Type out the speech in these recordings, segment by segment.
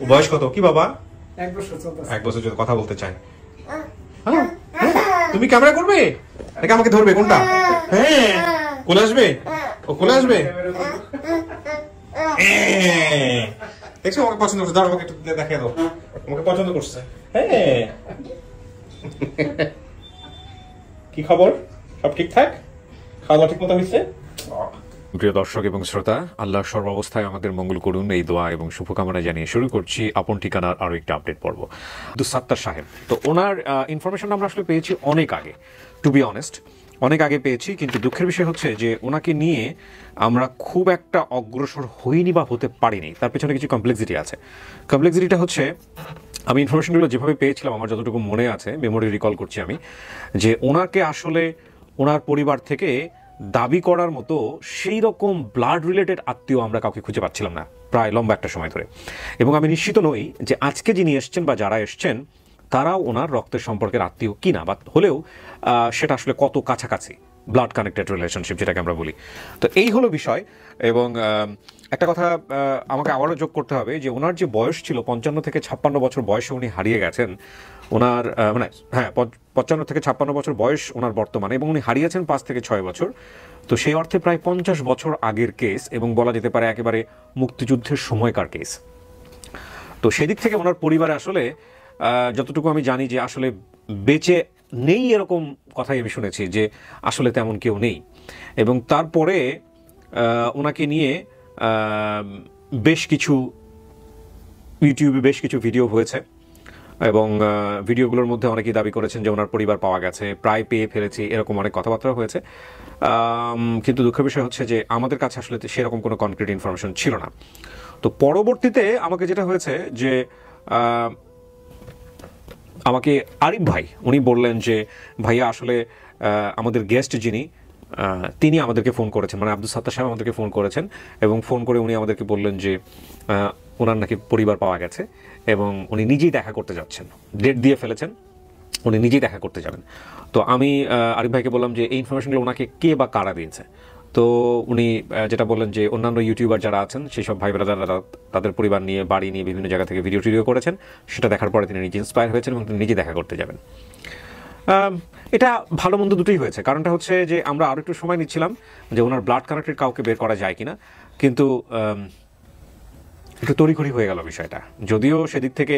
বয়স কত কি বাবা? 1 বছর চলতেছে। 1 বছর যদি কথা বলতে চায়। তুমি ক্যামেরা করবে নাকি আমাকে ধরবে কোনটা? হ্যাঁ কোলে আসবে, ও কোলে আসবে। দেখছো আমাকে পছন্দ করছে, দাঁড়াও আমাকে একটু দেখিয়ে দাও, আমাকে পছন্দ করছে। হ্যাঁ কি খবর, সব ঠিকঠাক? খাওয়া দাওয়া ঠিক মতো হয়েছে? প্রিয় দর্শক এবং শ্রোতা, আল্লাহ সর্বাবস্থায় আমাদের মঙ্গল করুন এই দোয়া এবং শুভকামনা জানিয়ে শুরু করছি আপন ঠিকানার আরো একটা আপডেট পর্ব। আব্দুস সাত্তার সাহেব, তো ওনার ইনফরমেশন আমরা আসলে পেয়েছি অনেক আগে, টু বি অনেস্ট অনেক আগে পেয়েছি, কিন্তু দুঃখের বিষয় হচ্ছে যে ওনাকে নিয়ে আমরা খুব একটা অগ্রসর হইনি বা হতে পারিনি। তার পেছনে কিছু কমপ্লেক্সিটি আছে। কমপ্লেক্সিটিটা হচ্ছে, আমি ইনফরমেশনগুলো যেভাবে পেয়েছিলাম আমার যতটুকু মনে আছে, মেমোরি রিকল করছি আমি, যে ওনাকে আসলে ওনার পরিবার থেকে দাবি করার মতো সেই রকম ব্লাড রিলেটেড আত্মীয় আমরা কাউকে খুঁজে পাচ্ছিলাম না প্রায় লম্বা একটা সময় ধরে। এবং আমি নিশ্চিত নই যে আজকে যিনি এসছেন বা যারা এসছেন তারাও ওনার রক্তের সম্পর্কের আত্মীয় কিনা, বা হলেও সেটা আসলে কত কাছাকাছি ব্লাড কানেক্টেড রিলেশনশিপ যেটাকে আমরা বলি। তো এই হলো বিষয়। এবং একটা কথা আমাকে আবারও যোগ করতে হবে যে ওনার যে বয়স ছিল 55 থেকে 56 বছর বয়সে উনি হারিয়ে গেছেন। ওনার মানে হ্যাঁ 55 থেকে 56 বছর বয়স ওনার বর্তমানে, এবং উনি হারিয়েছেন 5 থেকে 6 বছর। তো সেই অর্থে প্রায় 50 বছর আগের কেস, এবং বলা যেতে পারে একেবারে মুক্তিযুদ্ধের সময়কার কেস। তো সেদিক থেকে ওনার পরিবারে আসলে যতটুকু আমি জানি যে আসলে বেঁচে নেই এরকম কথাই আমি শুনেছি, যে আসলে তেমন কেউ নেই। এবং তারপরে ওনাকে নিয়ে বেশ কিছু ইউটিউবে বেশ কিছু ভিডিও হয়েছে, এবং ভিডিওগুলোর মধ্যে অনেকেই দাবি করেছেন যে ওনার পরিবার পাওয়া গেছে, প্রায় পেয়ে ফেলেছি, এরকম অনেক কথাবার্তা হয়েছে। কিন্তু দুঃখের বিষয় হচ্ছে যে আমাদের কাছে আসলে সেরকম কোনো কনক্রিট ইনফরমেশন ছিল না। তো পরবর্তীতে আমাকে যেটা হয়েছে যে আমাকে আরিফ ভাই উনি বললেন যে ভাইয়া আসলে আমাদের গেস্ট যিনি তিনি আমাদেরকে ফোন করেছেন, মানে আব্দুস সাত্তার সাহেব আমাদেরকে ফোন করেছেন, এবং ফোন করে উনি আমাদেরকে বললেন যে ওনার নাকি পরিবার পাওয়া গেছে এবং উনি নিজেই দেখা করতে যাচ্ছেন, ডেট দিয়ে ফেলেছেন, উনি নিজেই দেখা করতে যাবেন। তো আমি আরিফ ভাইকে বললাম যে এই ইনফরমেশনগুলো ওনাকে কে বা কারা দিয়েছে। তো উনি যেটা বললেন যে অন্যান্য ইউটিউবার যারা আছেন সেই সব ভাই ব্রাদাররা তাদের পরিবার নিয়ে বাড়ি নিয়ে বিভিন্ন জায়গা থেকে ভিডিও টিডিও করেছেন, সেটা দেখার পরে তিনি নিজে ইন্সপায়ার হয়েছেন এবং তিনি নিজে দেখা করতে যাবেন। এটা ভালো মন্দ দুটোই হয়েছে। কারণটা হচ্ছে যে আমরা আরও একটু সময় নিচ্ছিলাম যে ওনার ব্লাড কানেক্টেড কাউকে বের করা যায় কিনা, কিন্তু একটু তড়িঘড়ি হয়ে গেল বিষয়টা। যদিও সেদিক থেকে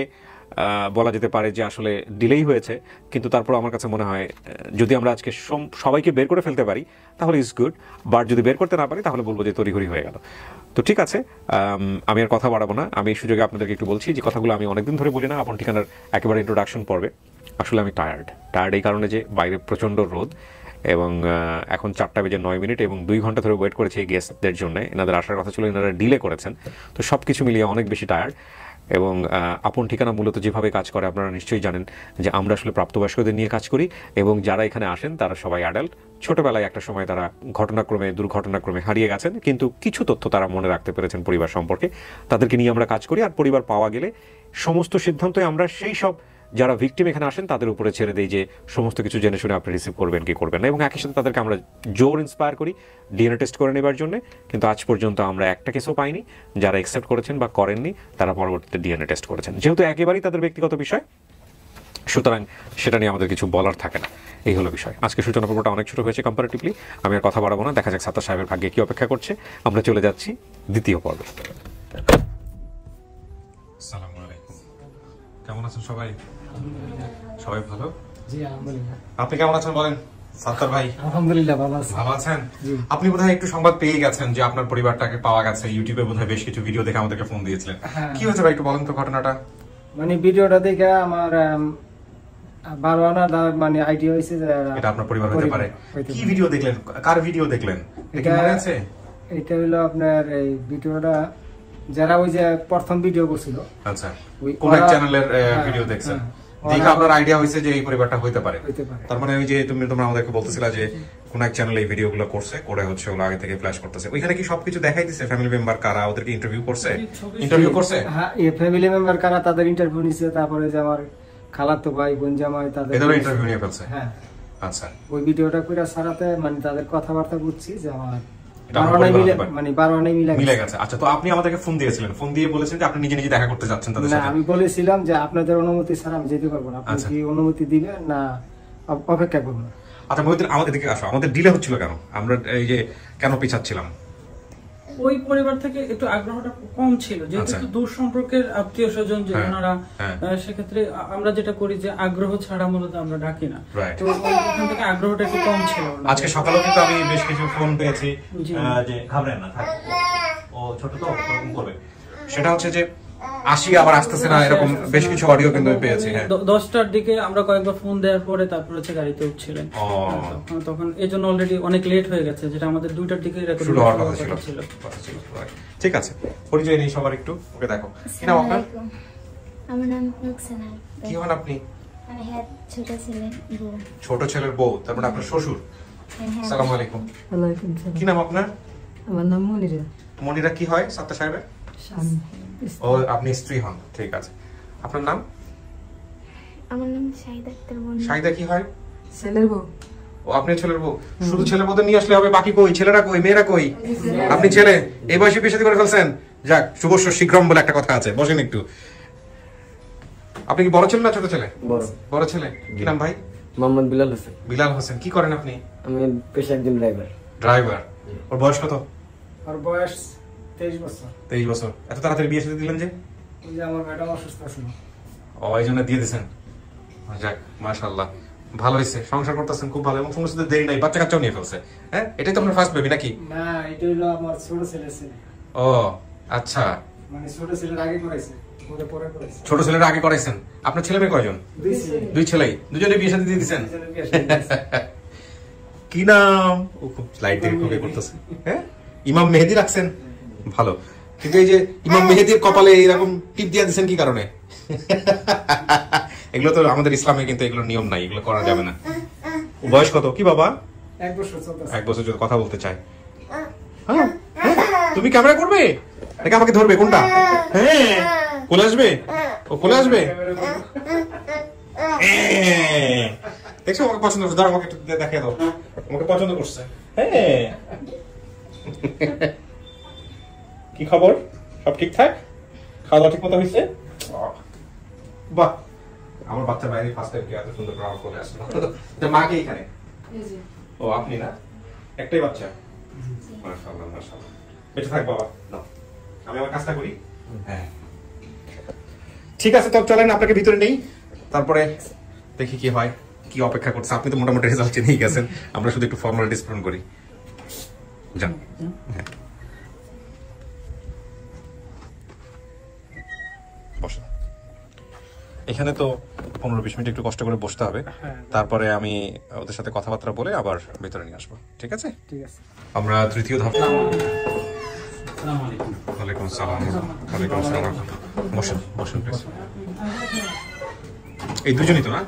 বলা যেতে পারে যে আসলে ডিলেই হয়েছে, কিন্তু তারপর আমার কাছে মনে হয় যদি আমরা আজকে সবাইকে বের করে ফেলতে পারি তাহলে ইজ গুড, বাট যদি বের করতে না পারি তাহলে বলবো যে তড়িঘড়ি হয়ে গেল। তো ঠিক আছে, আমি আর কথা বাড়াবো না। আমি এই সুযোগে আপনাদেরকে একটু বলছি যে কথাগুলো আমি অনেকদিন ধরে বলি না আপন ঠিকানার একেবারে ইন্ট্রোডাকশন পর্বে। আসলে আমি টায়ার্ড এই কারণে যে বাইরে প্রচণ্ড রোদ, এবং এখন 4:09 এবং 2 ঘন্টা ধরে ওয়েট করেছি এই গেস্টদের জন্য। এনাদের আসার কথা ছিল, এনারা ডিলে করেছেন। তো সব কিছু মিলিয়ে অনেক বেশি টায়ার্ড। এবং আপন ঠিকানা মূলত যেভাবে কাজ করে আপনারা নিশ্চয়ই জানেন যে আমরা আসলে প্রাপ্তবয়স্কদের নিয়ে কাজ করি, এবং যারা এখানে আসেন তারা সবাই অ্যাডাল্ট। ছোটবেলায় একটা সময় তারা দুর্ঘটনাক্রমে হারিয়ে গেছেন, কিন্তু কিছু তথ্য তারা মনে রাখতে পেরেছেন পরিবার সম্পর্কে। তাদেরকে নিয়ে আমরা কাজ করি, আর পরিবার পাওয়া গেলে সমস্ত সিদ্ধান্তই আমরা সেই সব যারা ভিকটিম এখানে আসেন তাদের উপরে ছেড়ে দেই যে সমস্ত কিছু জেনে শুনে আপনি রিসিভ করবেন কি করবেন না, এবং একই সাথে তাদেরকে আমরা জোর ইন্সপায়ার করি ডিএনএ টেস্ট করে নেবার জন্য। কিন্তু আজ পর্যন্ত আমরা একটা কেসও পাইনি যারা অ্যাকসেপ্ট করেছেন বা করেননি তারা পরবর্তীতে ডিএনএ টেস্ট করেছেন, যেহেতু একেবারেই তাদের ব্যক্তিগত বিষয়, সুতরাং সেটা নিয়ে আমাদের কিছু বলার থাকে না। এই হলো বিষয়। আজকে সূচনা পর্বটা অনেক ছোট হয়েছে কম্পারেটিভলি, আমি আর কথা বাড়াবো না। দেখা যাক সাত্তার সাহেবের ভাগ্যে কি অপেক্ষা করছে। আমরা চলে যাচ্ছি দ্বিতীয় পর্বে। আসসালামু আলাইকুম, কেমন আছেন সবাই? সবাই ভালো? জি আলহামদুলিল্লাহ। আপনি কেমন আছেন বলেন সাত্তার ভাই? আলহামদুলিল্লাহ ভালো আছি। ভালো আছেন? আপনি বোধহয় একটু সংবাদ পেয়ে গেছেন যে আপনার পরিবারটাকে পাওয়া গেছে। ইউটিউবে বোধহয় বেশ কিছু ভিডিও দেখে আমাদেরকে ফোন দিয়েছিলেন। কি হয়েছে ভাই একটু বলেন তো ঘটনাটা। মানে ভিডিওটা দেখে আমার ভালো না মানে আইডিয়া হয়েছে যে এটা আপনার পরিবার হতে পারে। কি ভিডিও দেখলেন, কার ভিডিও দেখলেন, এটা মনে আছে? এটা হলো আপনার এই ভিডিওটা যারা ওই যে প্রথম ভিডিও করছিল, আচ্ছা, কোন এক চ্যানেলের ভিডিও দেখছেন, দেখে আপনার আইডিয়া হয়েছে যে এই পরিবারটা হইতে পারে। তার মানে ওই যে তোমরা আমাদেরকে বলতেছিলা যে কোন এক চ্যানেলে এই ভিডিওগুলো করছে, করে হচ্ছে ওগুলো আগে থেকে ফ্ল্যাশ করতেছে। ওইখানে কি সবকিছু দেখাই দিছে? ফ্যামিলি মেম্বার কারা ওদেরকে ইন্টারভিউ করছে? হ্যাঁ, এই ফ্যামিলি মেম্বার কারা তাদের ইন্টারভিউ নিছে। তারপরে যে আমার খালাতো ভাই বোন জামাই তাদের ইন্টারভিউ নিয়ে ফেলছে। হ্যাঁ, আচ্ছা, ওই ভিডিওটা কইরা সারাতে মানে তাদের কথাবার্তা বুঝছি যে আমার এটা আমার পরিবার হতে পারে। মানে 12 আনাই মিলে গেছে। আচ্ছা, তো আপনি আমাদেরকে ফোন দিয়েছিলেন, ফোন দিয়ে বলেছেন যে আপনি নিজে নিজে দেখা করতে যাচ্ছেন তাদের না, সাথে। আমি বলেছিলাম যে আপনাদের অনুমতি ছাড়া আমি যেতে পারবো না, আপনি আচ্ছা। কি অনুমতি দিবেন না অপেক্ষা করবো? আচ্ছা মহিউদ্দিন, আমাদের দিকে আসো। আমাদের ডিলে হচ্ছিল কেন? আমরা এই যে কেন পিছাচ্ছিলাম? ওই পরিবার থেকে একটু আগ্রহটা কম ছিল, যেহেতু আচ্ছা। একটু দূর সম্পর্কের আত্মীয় স্বজন যে হ্যাঁ, ওনারা, হ্যাঁ। সেক্ষেত্রে আমরা যেটা করি যে আগ্রহ ছাড়া মূলত আমরা ডাকি না। Right. তো ওখান থেকে আগ্রহটা একটু কম ছিল ওনাদের। আজকে সকালেও কিন্তু আমি বেশ কিছু ফোন পেয়েছি জি। যে ঘাবড়েন না, থাক, ও ছোট তো ওরকম করবে। সেটা হচ্ছে যে আসি আবার আসতেছে না, এরকম বেশ কিছু অডিও কিন্তু আমি পেয়েছি। হ্যাঁ, 10টার দিকে আমরা কয়েকবার ফোন দেওয়ার পরে তারপর হচ্ছে গাড়িতে উঠছিলেন। ও। তখন এই জন্য অলরেডি অনেক লেট হয়ে গেছে, যেটা আমাদের 2টার দিকে রেকর্ড শুরু হওয়ার কথা ছিল। Right. ঠিক আছে, পরিচয় নেই সবার একটু। ওকে, দেখো কি নাম আপনার? আমার নাম রুকসানা। কি হন আপনি? আমি ছোট ছেলে বউ। ছোট ছেলের বউ, তার মানে আপনার শ্বশুর। হ্যাঁ। সালাম আলাইকুম। ওয়ালাইকুম সালাম। কি নাম আপনার? আমার নাম মনিরা। মনিরা কি হয় সাত্তার সাহেবের? স্বামী। ও, আপনি স্ত্রী হন। ঠিক আছে, আপনার নাম? আমার নাম শাহিদ আক্তার বনু। শাহিদা কি হয়? ছেলের বউ। ও, আপনি ছেলের বউ। শুধু ছেলের বউদের নিয়ে আসলে হবে? বাকি কই? ছেলেরা কই? মেয়েরা কই? আপনি ছেলে, এই বয়সে বিয়ে শাদী করে ফেলছেন। যাক, শুভস্য শীঘ্রম বলে একটা কথা আছে, বসেন একটু। আপনি কি বড় ছেলে না ছোট ছেলে? বড় ছেলে। কি নাম ভাই? মোহাম্মদ বিলাল হোসেন। বিলাল হোসেন। কি করেন আপনি? আমি পেশা একজন ড্রাইভার। ড্রাইভার। ওর বয়স কত? আর বয়স 23 বছর। 23 বছর। এত তাড়াতাড়ি বিয়ে শাদী দিলেন যে? ওই যে আমার ম্যাডাম অসুস্থ ছিল। ও, এই জন্য দিয়ে দিয়েছেন। যাক, মাশাআল্লাহ, ভালো হয়েছে। সংসার করতেছেন খুব ভালো, এবং সমস্ত দেরি নাই, বাচ্চা কাচ্চাও নিয়ে ফেলছে। হ্যাঁ, এটাই তো আপনার ফার্স্ট বেবি নাকি? না, এটা হলো আমার ছোট ছেলে। ও আচ্ছা, মানে ছোট ছেলের আগে করেছে, ওটা পরে করেছে। ছোট ছেলের আগে করাইছেন। আপনার ছেলে মেয়ে কয়জন? 2 ছেলে। 2 ছেলেই, দুজনে বিয়ে শাদী দিয়ে দিয়েছেন। দুজনের বিয়ে শাদী দিয়েছে। কি নাম? ও খুব স্লাইড দিয়ে খুবই করতেছে। হ্যাঁ, ইমাম মেহেদি রাখছেন, ভালো। কিন্তু এই যে ইমাম মেহেদির কপালে এরকম টিপ দিয়ে দিয়েছেন কি কারণে? এগুলো তো আমাদের ইসলামে কিন্তু এগুলো নিয়ম নাই, এগুলো করা যাবে না। ও বয়স কত? কি বাবা? 1 বছর চলতেছে। 1 বছর যদি কথা বলতে চায়। হ্যাঁ, তুমি ক্যামেরা করবে নাকি আমাকে ধরবে? কোনটা? হ্যাঁ, কোলে আসবে? ও কোলে আসবে? দেখছো, আমাকে পছন্দ করছে। দাঁড়াও, আমাকে একটু দেখিয়ে দাও। আমাকে পছন্দ করছে। হ্যাঁ। কি খবর? সব ঠিকঠাক? খাওয়া দাওয়া ঠিক মতো হয়েছে? বাহ, আমার বাচ্চা বাইরে ফার্স্ট টাইম এত সুন্দর গ্রাউন্ড করে আসলো। তো মা কে এখানে? ও, আপনি না? একটাই বাচ্চা? মাশাআল্লাহ, মাশাআল্লাহ। বেঁচে থাক বাবা। নাও, আমি আমার কাজটা করি। হ্যাঁ, ঠিক আছে, তো চলেন আপনাকে ভিতরে নেই, তারপরে দেখি কি হয়, কি অপেক্ষা করছে। আপনি তো মোটামুটি রেজাল্ট চিনেই গেছেন, আমরা শুধু একটু ফর্মালিটিস পূরণ করি। যান। হ্যাঁ, বসুন। এখানে তো 15-20 মিনিট একটু কষ্ট করে বসতে হবে, তারপরে আমি ওদের সাথে কথাবার্তা বলে আবার ভিতরে নিয়ে আসবো। ঠিক আছে? ঠিক আছে। আমরা তৃতীয় ধাপ। ওয়ালাইকুম আসসালাম। ওয়ালাইকুম আসসালাম। বসুন, বসুন প্লিজ। এই দুজনই তো না?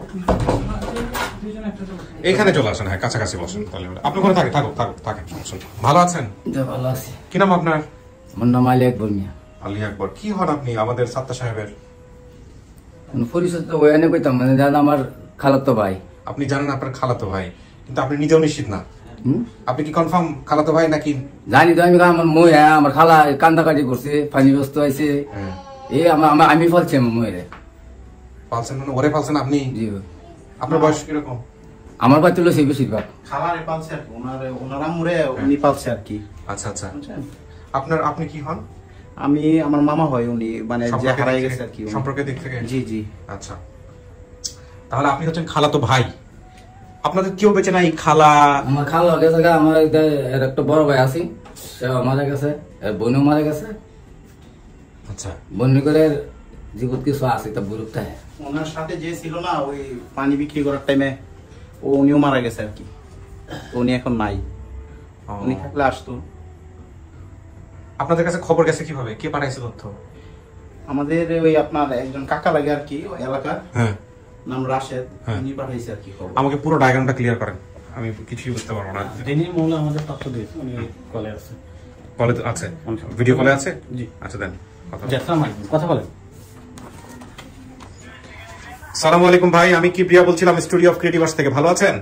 এখানে চলে আসেন। হ্যাঁ, কাছাকাছি বসুন তাহলে। আপনি ওখানে থাকেন, থাকেন। বসুন। ভালো আছেন? ভালো আছি। কি নাম আপনার? আমার নাম আলী আকবর মিয়া। আলী আকবর। কি হন আপনি আমাদের সাত্তার সাহেবের? পরিচয় তো ওই এনে কইতাম, মানে দাদা আমার খালাতো ভাই। আপনি জানেন আপনার খালাতো ভাই, কিন্তু আপনি নিজেও নিশ্চিত না। আপনি কি কনফার্ম খালাতো ভাই নাকি? জানি তো, আমি আমার মই, হ্যাঁ আমার খালা কান্দাকাটি করছে, পানি ব্যস্ত হয়েছে। এই আমি ফলছি আমার ময়েরে। পালছেন মানে ওরে পালছেন আপনি? জি। আপনার বয়স কিরকম? আমার বাচ্চা হলো সেই বেশিরভাগ খালারে পালছে আর কি, ওনার আম্মুরে উনি পালছে আর কি। আচ্ছা আচ্ছা। বুঝছেন? আপনি কি হন? আমি আমার মামা হয়, উনি মানে যে হারাই গেছে আর কি। সম্পর্কের দিক থেকে? জি জি। আচ্ছা, তাহলে আপনি হচ্ছেন খালাতো ভাই। আপনাদের কেউ বেঁচে নাই? খালা? আমার খালা গেছে, আমার একটা বড় ভাই আছে, সেও মারা গেছে, বোনও মারা গেছে। আচ্ছা, বন্যি করে জীবত কিছু আছে, তা বুড়ুকটা। ওনার সাথে যে ছিল না ওই পানি বিক্রি করার টাইমে, উনিও মারা গেছে আর কি। উনি এখন নাই, উনি থাকলে আসতো। আপনাদের কাছে খবর গেছে কিভাবে? কে পাঠাইছে তথ্য? আমাদের ওই আপনার একজন কাকা লাগে আর কি ওই এলাকার, হ্যাঁ, নাম রাশেদ, হ্যাঁ। উনি পাঠাইছে আর কি খবর। আমাকে পুরো ডায়াগ্রামটা ক্লিয়ার করেন, আমি কিছুই বুঝতে পারবো না। যিনি মূল আমাদের তথ্য দিয়েছে উনি কলে আছে। কলে আছে? ভিডিও কলে আছে? জি। আচ্ছা, দেন কথা। কথা বলেন। সালামু আলাইকুম ভাই, আমি কিবরিয়া বলছিলাম স্টুডিও অফ ক্রিয়েটিভার্স থেকে। ভালো আছেন?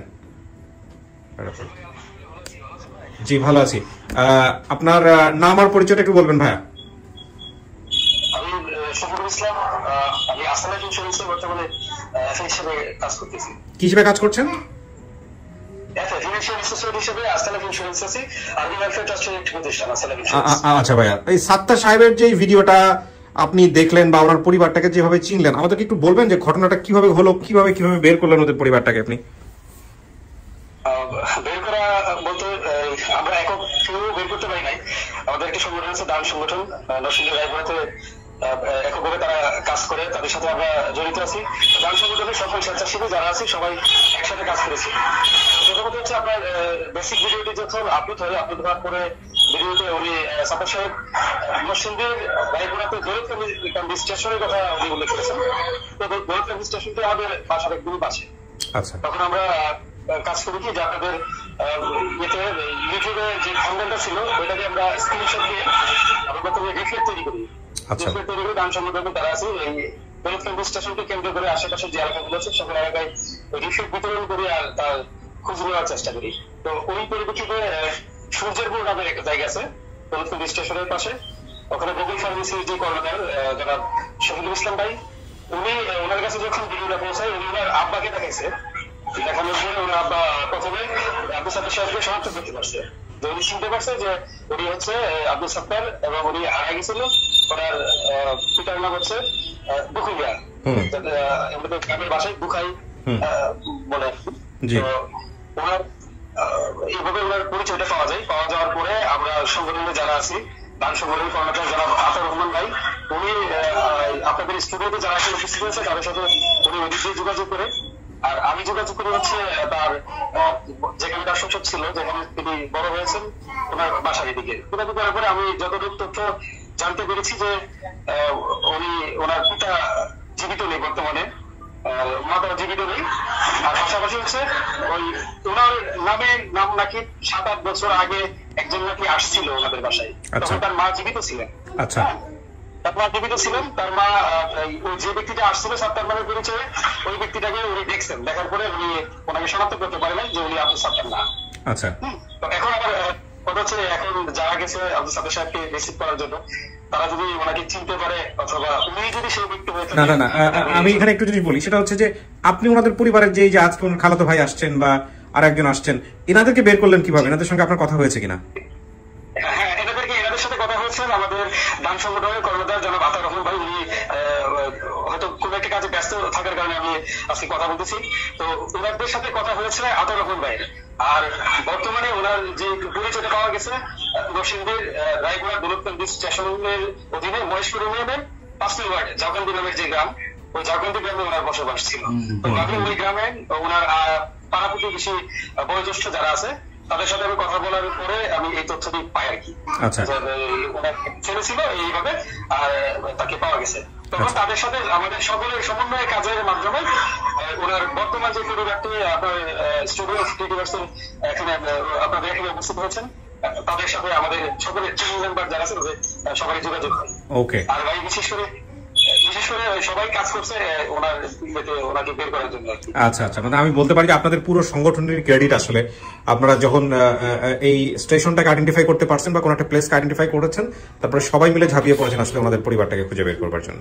জি ভালো আছি। আপনার নাম আর পরিচয়টা একটু বলবেন ভাইয়া। আমি শফিকুল ইসলাম, আমি আস্থা লাইফ ইন্স্যুরেন্সে বর্তমানে এফএ হিসেবে কাজ করতেছি। কি হিসেবে কাজ করছেন? এফএ ফিনান্সিয়াল অ্যাসোসিয়েট হিসেবে আস্থা লাইফ ইন্স্যুরেন্স আছে, আর্মি ওয়েলফেয়ার ট্রাস্টের একটি প্রতিষ্ঠান আস্থা লাইফ ইন্স্যুরেন্স। আচ্ছা ভাইয়া, এই সাত্তার সাহেবের যে ভিডিওটা আপনি দেখলেন বা ওনার পরিবারটাকে যেভাবে চিনলেন, আমাদেরকে একটু বলবেন যে ঘটনাটা কিভাবে হলো, কিভাবে বের করলেন ওদের পরিবারটাকে আপনি? বের করা বলতে আমরা একক কেউ বের করতে পারি নাই। আমাদের একটি সংগঠন আছে, দান সংগঠন, নরসিংদী রায়পুরাতে এককভাবে তারা কাজ করে, তাদের সাথে আমরা জড়িত আছি। দান সংগঠনের সকল স্বেচ্ছাসেবী যারা আছে সবাই একসাথে কাজ করেছি। প্রথমত হচ্ছে আপনার বেসিক ভিডিওটি যখন আপলোড হওয়ার পরে ভিডিওতে উনি সাত্তার সাহেব নরসিংদীর রায়পুরাতে দৌলত ফ্যামিলি স্টেশনের কথা উনি উল্লেখ করেছেন। তো দৌলত ফ্যামিলি স্টেশনটি আমাদের বাসার একদমই পাশে। আচ্ছা, তখন আমরা কাজ করি কি যে আপনাদের ইউটিউবে যে কন্টেন্টটা ছিল ওইটাকে আমরা স্ক্রিনশট দিয়ে আমরা প্রথমে রিফ্লেক্ট তৈরি করি। রিফ্লেক্ট তৈরি করে দান সংগঠনের দ্বারা আছে এই দৌলত ফ্যামিলি স্টেশনকে কেন্দ্র করে আশেপাশে যে এলাকাগুলো আছে সকল এলাকায় রিফ্লেক্ট বিতরণ করি আর তার খোঁজ নেওয়ার চেষ্টা করি। তো ওই পরিপ্রেক্ষিতে সূর্যেরপুর নামে একটা জায়গা আছে দৌলত ফ্যামিলি স্টেশনের পাশে, ওখানে গুগল ফার্মেসির যে কর্মচারী যারা শফিকুল ইসলাম ভাই, উনি ওনার কাছে যখন ভিডিওটা পৌঁছায় উনি ওনার আব্বাকে দেখাইছে। দেখানোর পরে ওনার আব্বা প্রথমে আব্দুল সাত্তার সাহেবকে শনাক্ত করতে পারছে। উনি চিনতে পারছে যে উনি হচ্ছে আব্দুল সাত্তার এবং উনি আগে গেছিল। ওনার পিতার নাম হচ্ছে বুকুলিয়া, আমাদের গ্রামের বাসায় বুখাই বলে। ওনার এইভাবে ওনার পরিচয়টা পাওয়া যায়। পাওয়া যাওয়ার পরে আমরা সংগঠনে যারা আছি, দান সংগঠনের কর্মচারী যারা আতাউর রহমান ভাই, উনি আপনাদের স্টুডিওতে যারা এখানে উপস্থিত হয়েছে তাদের সাথে উনি ওদিক দিয়ে যোগাযোগ করে, আর আমি যোগাযোগ করে হচ্ছে তার যেখানে তার সংসদ ছিল, যেখানে তিনি বড় হয়েছেন ওনার বাসার দিকে যোগাযোগ করার পরে আমি যতটুকু তথ্য জানতে পেরেছি যে উনি ওনার পিতা জীবিত নেই বর্তমানে, মাতা জীবিত নেই। আর পাশাপাশি হচ্ছে ওই ওনার নাম নাকি 7-8 বছর আগে একজন নাকি আসছিল ওনাদের বাসায়, তখন তার মা জীবিত ছিলেন। আচ্ছা, তার মা জীবিত ছিলেন, তার মা ওই যে ব্যক্তিটা আসছিল সাত্তার নামের পরিচয়ে ওই ব্যক্তিটাকে উনি দেখছেন, দেখার পরে উনি ওনাকে শনাক্ত করতে পারেন যে উনি আব্দুল সাত্তার না। আচ্ছা, তো এখন আবার কথা হচ্ছে এখন যারা গেছে আব্দুল সাত্তার সাহেবকে রিসিভ করার জন্য, তারা যদি ওনাকে চিনতে পারে অথবা উনি যদি সেই ব্যক্তি হয়ে থাকে। না, আমি এখানে একটু যদি বলি, সেটা হচ্ছে যে আপনি ওনাদের পরিবারের যে আজকে খালাতো ভাই আসছেন বা আর একজন আসছেন, এনাদেরকে বের করলেন কিভাবে? এনাদের সঙ্গে আপনার কথা হয়েছে কিনা? হ্যাঁ, এনাদের সাথে কথা হয়েছে। আমাদের দান সংগঠনের কর্মচারী জনাব আতাউর রহমান ভাই, উনি হয়তো কোন একটা কাজে ব্যস্ত থাকার কারণে আমি আজকে কথা বলতেছি। তো ওনাদের সাথে কথা হয়েছে আতাউর রহমান ভাইয়ের। আর বর্তমানে ওনার যে পরিচয়টা পাওয়া গেছে নরসিংদীর রায়পুরা দৌলত ফ্যামিলি স্টেশনের অধীনে মহেশপুর ইউনিয়নের 5 নং ওয়ার্ড জাউকান্দি নামের যে গ্রাম, ওই জাউকান্দি গ্রামে ওনার বসবাস ছিল। তো আমি ওই গ্রামে ওনার পাড়া প্রতিবেশী বয়োজ্যেষ্ঠ যারা আছে তাদের সাথে আমি কথা বলার পরে আমি এই তথ্যটি পাই আর কি। ওনার ছেলে ছিল এইভাবে আর তাকে পাওয়া গেছে। তখন তাদের সাথে আমাদের সকলের সমন্বয় কাজের মাধ্যমে ওনার বর্তমান যে পরিবারটি আপনার স্টুডিও এখানে আপনাদের এখানে উপস্থিত হয়েছেন, তাদের সাথে আমাদের সকলের টিম মেম্বার যারা আছে সবাই যোগাযোগ হয়। আর ভাই বিশেষ করে সবাই কাজ করছে ওনাকে বের করার জন্য। আচ্ছা, মানে আমি বলতে পারি যে আপনাদের পুরো সংগঠনের ক্রেডিট আসলে আপনারা যখন এই স্টেশনটাকে আইডেন্টিফাই করতে পারছেন বা কোন একটা প্লেসকে আইডেন্টিফাই করেছেন, তারপরে সবাই মিলে ঝাঁপিয়ে পড়েছেন আসলে ওনাদের পরিবারটাকে খুঁজে বের করবার জন্য।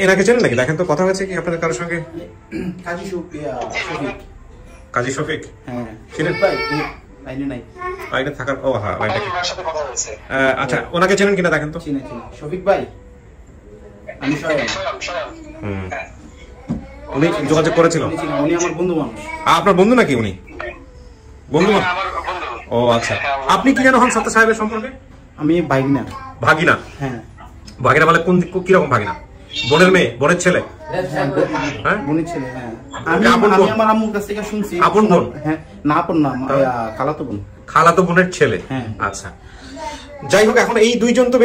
এনাকে চেনেন নাকি? দেখেন তো কথা হয়েছে কি আপনাদের কারোর সঙ্গে? কাজী শফিক, হ্যাঁ চিনেন ভাই? লাইনে থাকার আচ্ছা, ওনাকে চেনেন কিনা দেখেন তো। শফিক ভাই, উনি যোগাযোগ করেছিল? উনি আমার বন্ধু মানুষ। আপনার বন্ধু নাকি উনি? বন্ধু? ও আচ্ছা, আপনি কি জানো হন সাত্তার সাহেবের সম্পর্কে? আমি ভাগিনা। ভাগিনা? হ্যাঁ, ভাগিনা মানে কোন কিরকম ভাগিনা? বোনের মেয়ে? বোনের ছেলে? হ্যাঁ, বোনের ছেলে। হ্যাঁ, আমি আমার আম্মুর কাছ থেকে শুনছি। আপন বোন? হ্যাঁ, না আপন না, খালাতো বোন। খালাতো বোনের ছেলে? হ্যাঁ। আচ্ছা, যাই হোক, এখন এই দুইজন তো